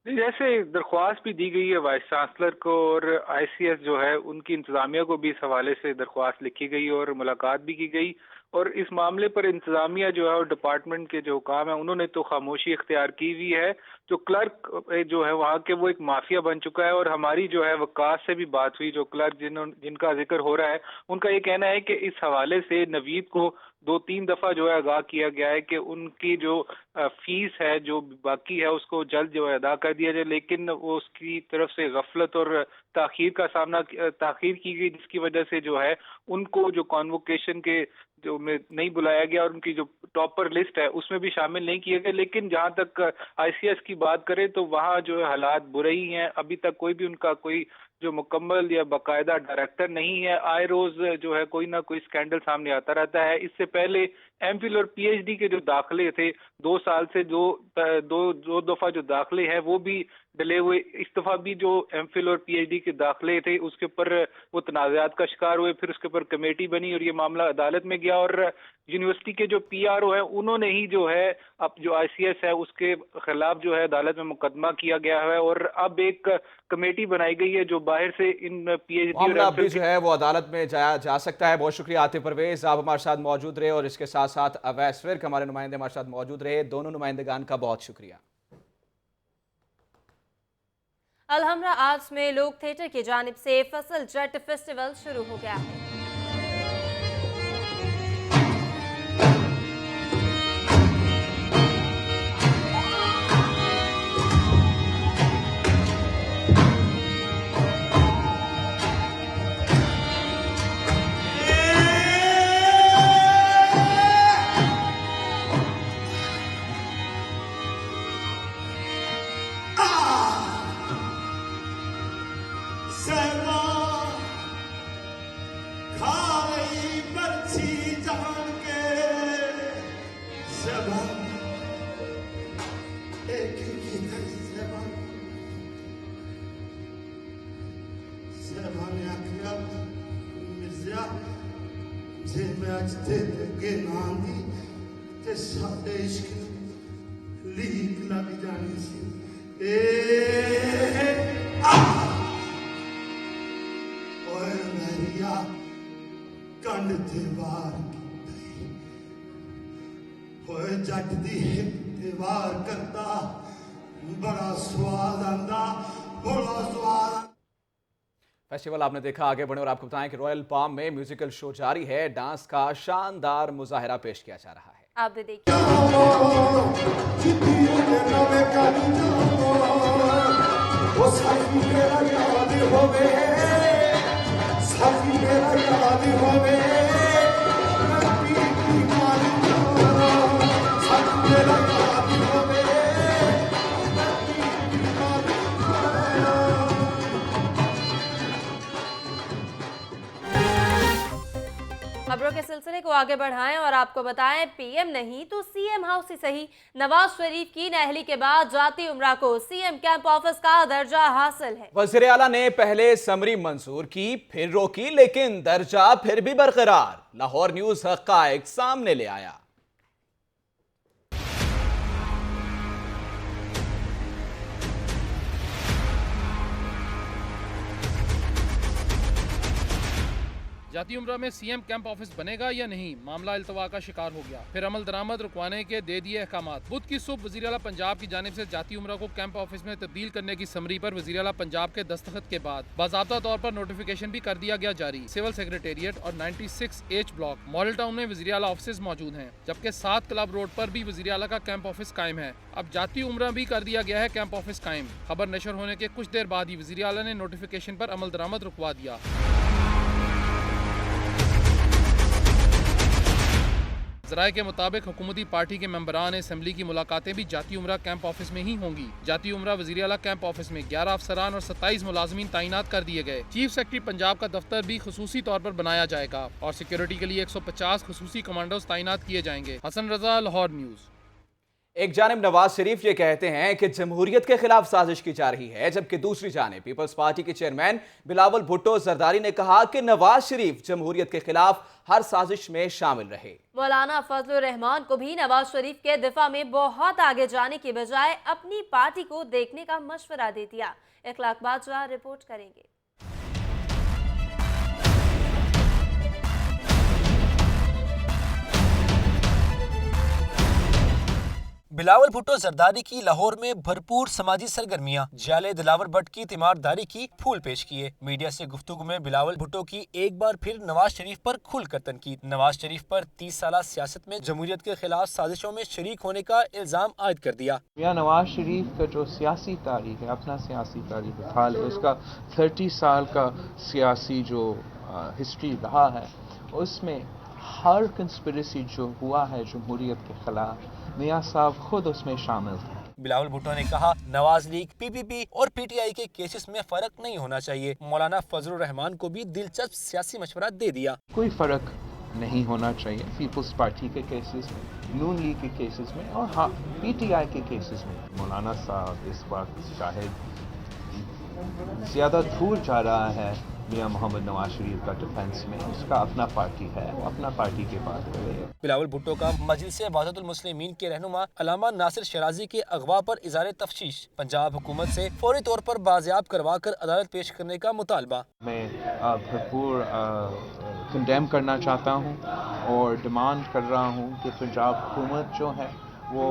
जैसे दरख्वास्त भी दी गई है वाइस चांसलर को और ICS जो है उनकी इंतजामिया को भी इस हवाले से दरख्वास्त लिखी गई और मुलाकात भी की गई और इस मामले पर इंतजामिया जो है और डिपार्टमेंट के जो हुकाम है उन्होंने तो खामोशी इख्तियार की हुई है। जो क्लर्क जो है वहाँ के वो एक माफिया बन चुका है और हमारी जो है वकास से भी बात हुई, जो क्लर्क जिनका जिक्र हो रहा है उनका ये कहना है कि इस हवाले से नवीद को 2-3 दफ़ा जो है आगाह किया गया है कि उनकी जो फीस है जो बाकी है उसको जल्द जो है अदा कर दिया जाए, लेकिन वो उसकी तरफ से गफलत और ताखीर की गई, जिसकी वजह से जो है उनको जो कॉन्वोकेशन के जो में नहीं बुलाया गया और उनकी जो टॉपर लिस्ट है उसमें भी शामिल नहीं किए गए। लेकिन जहां तक ICS की बात करें तो वहां जो है हालात बुरे ही हैं। अभी तक कोई भी उनका कोई जो मुकम्मल या बाकायदा डायरेक्टर नहीं है। आए रोज जो है कोई ना कोई स्कैंडल सामने आता रहता है। इससे पहले MPhil और PhD के जो दाखिले थे 2 साल से दो दफा जो दाखिले हैं वो भी डिले हुए। इस दफा भी जो MPhil और PhD के दाखिले थे उसके ऊपर वो तनाज़ात का शिकार हुए, फिर उसके ऊपर कमेटी बनी और ये मामला अदालत में गया और यूनिवर्सिटी के जो PRO है उन्होंने ही जो है अब जो ICS है उसके खिलाफ जो है अदालत में मुकदमा किया गया है और अब एक कमेटी बनाई गई है जो बाहर से इन PhD मामला अभी जो है वो अदालत में जाया जा सकता है। बहुत शुक्रिया आतिफ परवेज, आप हमारे साथ मौजूद रहे और इसके साथ साथ अवैस फिर हमारे नुमाइंदे हमारे साथ मौजूद रहे। दोनों नुमाइंदगान का बहुत शुक्रिया। अलहमरा आर्ट्स में लोक थिएटर की जानिब से फसल जट फेस्टिवल शुरू हो गया है। जट दी वार करता बड़ा स्वाद आंदा, बड़ा स्वाद। फेस्टिवल आपने देखा, आगे बढ़े और आपको बताएं कि रॉयल पाम में म्यूजिकल शो जारी है। डांस का शानदार मुजाहिरा पेश किया जा रहा है। आप भी देखिए। खबरों के सिलसिले को आगे बढ़ाएं और आपको बताएं, पीएम नहीं तो सीएम हाउस ही सही, नवाज शरीफ की नहली के बाद जाती उम्रा को सीएम कैंप ऑफिस का दर्जा हासिल है। वज़ीर आला ने पहले समरी मंजूर की, फिर रोकी, लेकिन दर्जा फिर भी बरकरार। लाहौर न्यूज हक़ाइक़ सामने ले आया। जाती उम्रा में सीएम कैंप ऑफिस बनेगा या नहीं, मामला इल्तवा का शिकार हो गया। फिर अमल दरामद रुकवाने के दे दिए अहकामात। बुध की सुबह वज़ीर आला पंजाब की जानिब से जाती उम्रा को कैंप ऑफिस में तब्दील करने की समरी पर वज़ीर आला पंजाब के दस्तखत के बाद बाज़ाब्ता तौर पर नोटिफिकेशन भी कर दिया गया जारी। सिविल सेक्रेटेरिएट और 96H ब्लॉक मॉडल टाउन में वज़ीर आला ऑफिस मौजूद हैं, जबकि 7 क्लब रोड पर भी वज़ीर आला का कैंप ऑफिस कायम है। अब जाती उम्रा भी कर दिया गया है कैंप ऑफिस कायम। खबर नशर होने के कुछ देर बाद ही वज़ीर आला ने नोटिफिकेशन पर अमल दरामद रुकवा दिया। ज़राए के मुताबिक हुकूमती पार्टी के मेंबरान असम्बली की मुलाकातें भी जाती उम्रा कैंप ऑफिस में ही होंगी। जाती उम्रा वज़ीर आला कैंप ऑफिस में 11 अफसरान और 27 मुलाजमीन तैनात कर दिए गए। चीफ सेक्रेटरी पंजाब का दफ्तर भी खुसूसी तौर पर बनाया जाएगा और सिक्योरिटी के लिए 150 खुसूसी कमांडोज तैनात किए जाएंगे। हसन रजा, लाहौर न्यूज़। एक जानिब नवाज शरीफ ये कहते हैं कि जमहूरियत के खिलाफ साजिश की जा रही है, जबकि दूसरी जानिब पीपल्स पार्टी के चेयरमैन बिलावल भुट्टो जरदारी ने कहा कि नवाज शरीफ जमहूरियत के खिलाफ हर साजिश में शामिल रहे। मौलाना फजलुर रहमान को भी नवाज शरीफ के दिफा में बहुत आगे जाने की बजाय अपनी पार्टी को देखने का मशवरा दे दिया। इखलाक बाजवा रिपोर्ट करेंगे। बिलावल भुट्टो जरदारी की लाहौर में भरपूर समाजी सरगर्मियां, जाले दिलावर भट्ट की तीमारदारी की फूल पेश किए। मीडिया से गुफ्तगू में बिलावल भुट्टो की एक बार फिर नवाज शरीफ पर खुलकर तनकीद। नवाज शरीफ पर 30 साल सियासत में जमहूरियत के खिलाफ साजिशों में शरीक होने का इल्जाम आयद कर दिया। मियां नवाज शरीफ का जो सियासी तारीख है, अपना सियासी तारीख हाल है, उसका 30 साल का सियासी जो हिस्ट्री रहा है, उसमें हर कंस्पिरेसी जो हुआ है जमहूरियत के खिलाफ, मियां साहब खुद उसमें शामिल थे। बिलावल भुट्टो ने कहा नवाज लीग, पीपीपी और पीटीआई के केसेस में फर्क नहीं होना चाहिए। मौलाना फजलुर रहमान को भी दिलचस्प सियासी मशवरा दे दिया। कोई फर्क नहीं होना चाहिए पीपल्स पार्टी के केसेस में, नून लीग के केसेस में और हाँ पीटीआई के केसेस में। मौलाना साहब इस वक्त शायद ज्यादा दूर जा रहा है मियां मोहम्मद नवाज शरीफ का डिफेंस में। उसका अपना पार्टी है, वो अपना पार्टी के बात करे। बिलावल भुट्टो का मजलिस वहदतुल मुस्लिमीन के रहनुमा अल्लामा नासिर शराजी के अगवा पर इज़हार तफ्शीश। पंजाब हुकूमत से फौरी तौर पर बाजियाब करवा कर अदालत पेश करने का मुतालबा। मैं भरपूर कंडेम करना चाहता हूँ और डिमांड कर रहा हूँ कि पंजाब हुकूमत जो है वो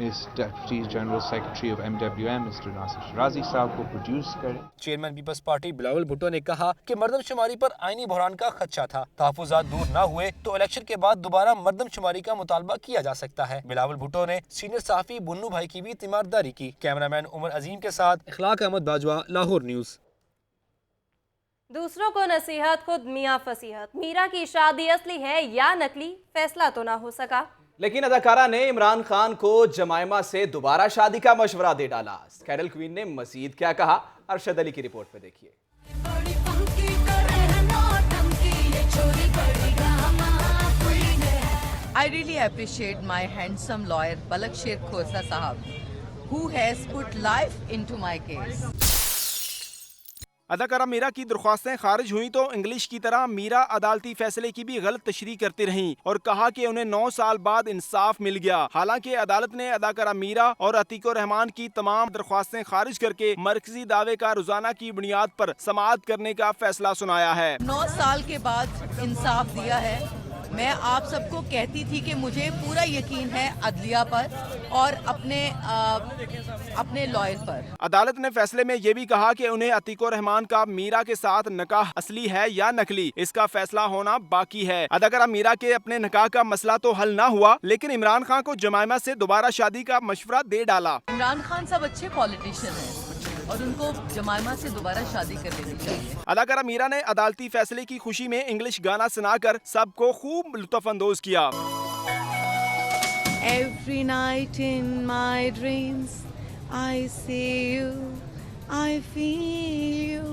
इस deputy general secretary of MWM mister Nasir Shirazi साहब को प्रोड्यूस करें। चेयरमैन पीपल्स पार्टी बिलावल भुट्टो ने कहा कि मर्दमशुमारी पर आईनी बहरान का खदशा था। तहफ़्फ़ुज़ात दूर न हुए तो इलेक्शन के बाद दोबारा मर्दमशुमारी का मुतालबा किया जा सकता है। बिलावल भुट्टो ने सीनियर सहाफ़ी बुन्नू भाई की भी तीमारदारी की। कैमरामैन उमर अजीम के साथ इखलाक अहमद बाजवा, लाहौर न्यूज़। दूसरों को नसीहत, खुद मियां फसीहत। मीरा की शादी असली है या नकली, फैसला तो ना हो सका, लेकिन अदाकारा ने इमरान खान को जमाइमा से दोबारा शादी का मशवरा दे डाला। कैरल क्वीन ने मजीद क्या कहा, अरशद अली की रिपोर्ट में देखिए। I really appreciate my handsome lawyer Palak Sher Khosa Sahab, who has put life into my case. अदाकारा मीरा की दरख्वास्तें खारिज हुई तो इंग्लिश की तरह मीरा अदालती फैसले की भी गलत तशरीह करती रहीं और कहा कि उन्हें 9 साल बाद इंसाफ मिल गया। हालांकि अदालत ने अदाकारा मीरा और अतीकुर रहमान की तमाम दरख्वास्तें खारिज करके मरकजी दावे का रोजाना की बुनियाद पर समाअत करने का फैसला सुनाया है। 9 साल के बाद इंसाफ दिया है। मैं आप सबको कहती थी कि मुझे पूरा यकीन है अदलिया पर और अपने लॉयर पर। अदालत ने फैसले में ये भी कहा कि उन्हें अतीकुर रहमान का मीरा के साथ निकाह असली है या नकली, इसका फैसला होना बाकी है। अदाकारा मीरा के अपने निकाह का मसला तो हल ना हुआ, लेकिन इमरान खान को जमाइमा से दोबारा शादी का मशवरा दे डाला। इमरान खान साहब अच्छे पॉलिटिशियन हैं और उनको जमाइमा से दोबारा शादी कर लेनी चाहिए। अदाकारा मीरा ने अदालती फैसले की खुशी में इंग्लिश गाना सुनाकर सबको खूब लुत्फअंदोज किया। Every night in my dreams I see you, I feel you,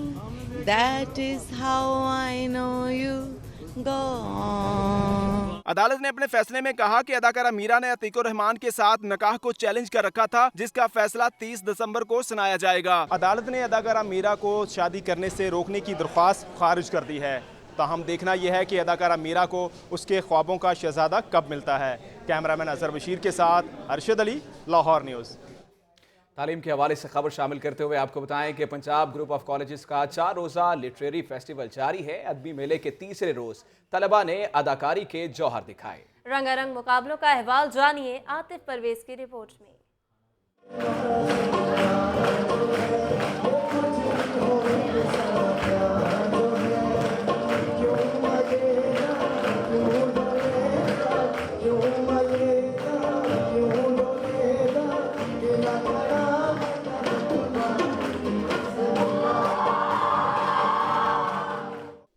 that is how I know you go on. अदालत ने अपने फैसले में कहा कि अदाकारा मीरा ने अतीकुर रहमान के साथ निकाह को चैलेंज कर रखा था, जिसका फैसला 30 दिसंबर को सुनाया जाएगा। अदालत ने अदाकारा मीरा को शादी करने से रोकने की दरख्वास्त खारिज कर दी है। ताहम देखना यह है कि अदाकारा मीरा को उसके ख्वाबों का शहजादा कब मिलता है। कैमरामैन अजहर बशीर के साथ अरशद अली, लाहौर न्यूज़। तालीम के हवाले से खबर शामिल करते हुए आपको बताएं कि पंजाब ग्रुप ऑफ कॉलेजेस का 4 रोज़ा लिटरेरी फेस्टिवल जारी है। अदबी मेले के तीसरे रोज तलबा ने अदाकारी के जौहर दिखाए। रंगारंग मुकाबलों का अहवाल जानिए आतिफ परवेज की रिपोर्ट में।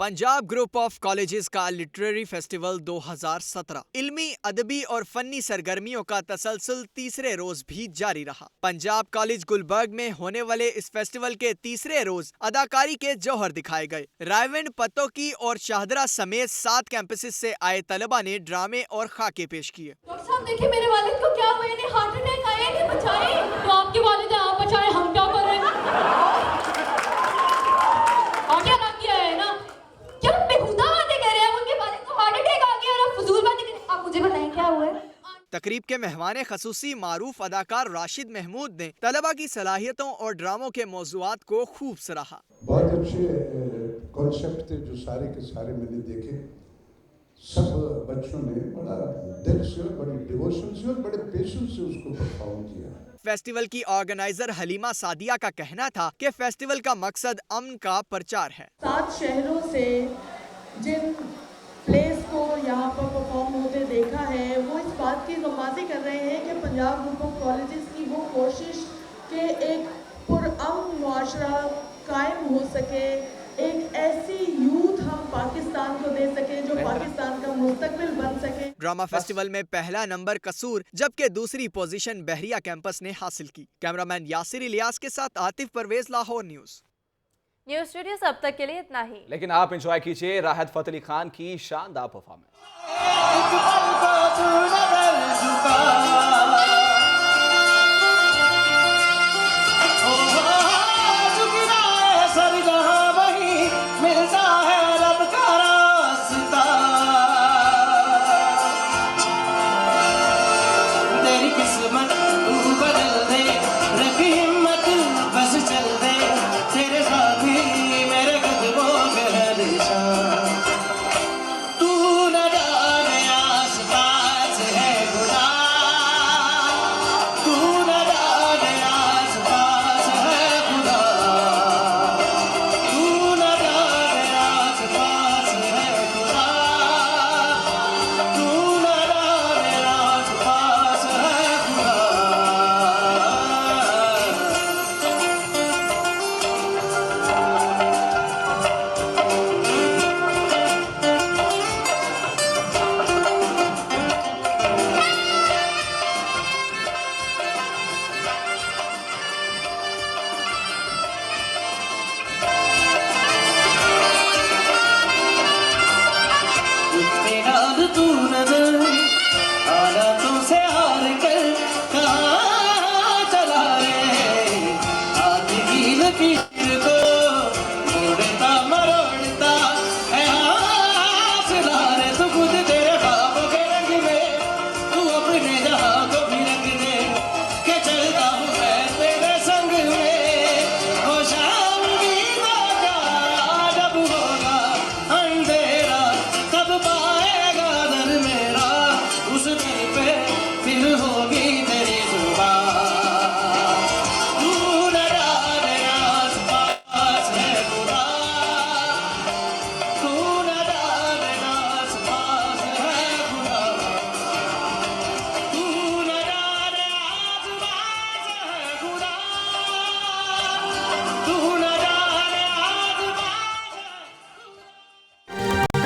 पंजाब ग्रुप ऑफ कॉलेजेस का लिटरेरी फेस्टिवल 2017 इल्मी, अदबी और फनी सरगर्मियों का तसलसल तीसरे रोज भी जारी रहा। पंजाब कॉलेज गुलबर्ग में होने वाले इस फेस्टिवल के तीसरे रोज अदाकारी के जौहर दिखाए गए। रायविंड, पत्तोकी और शाहदरा समेत 7 कैंपसेस से आए तलबा ने ड्रामे और खाके पेश किए। डॉक्टर साहब देखिए मेरे वालिद को क्या हुआ, इन्हें हार्ट अटैक आया है, बचाएं। तो आपके वालिद आप बचाएं, हम क्या कर रहे हैं? आगे लग गया है ना, क्या बेहुदा बातें कह रहे हैं? उनके वालिद को हार्ट अटैक आ गया और आप फजूल बातें कर रहे हैं। आप मुझे बताएं क्या हुआ है? तकरीब के मेहमान खसूसी मारूफ अदाकार राशिद महमूद ने तलबा की सलाहियतों और ड्रामों के मौज़ूआत को खूब सराहा। बहुत अच्छे कॉन्सेप्ट थे जो सारे के सारे मैंने देखे। सब बच्चों ने बड़ा दिल से और बड़ी डिवोशन से और बड़े पेशेंस से उसको परफॉर्म किया। फेस्टिवल की ऑर्गेनाइजर हलीमा सादिया का कहना था कि फेस्टिवल का मकसद अमन का प्रचार है। 7 शहरों से जिन प्लेस को यहाँ पर परफॉर्म होते देखा है, वो इस बात की गमाज़ी कर रहे हैं कि पंजाब ग्रुप ऑफ कॉलेजेस की वो कोशिश कि एक पुरअमन मुआशरा कायम हो सके, एक ऐसी यूथ हम पाकिस्तान को दे सके जो पाकिस्तान का मुस्तकबिल बन सके। ड्रामा फेस्टिवल में पहला नंबर कसूर जबकि दूसरी पोजीशन बहरिया कैंपस ने हासिल की। कैमरामैन यासिर इलियास के साथ Atif Parvez, Lahore news. News studio से अब तक के लिए इतना ही, लेकिन आप एंजॉय कीजिए राहत फतेह अली खान की शानदार परफॉर्मेंस।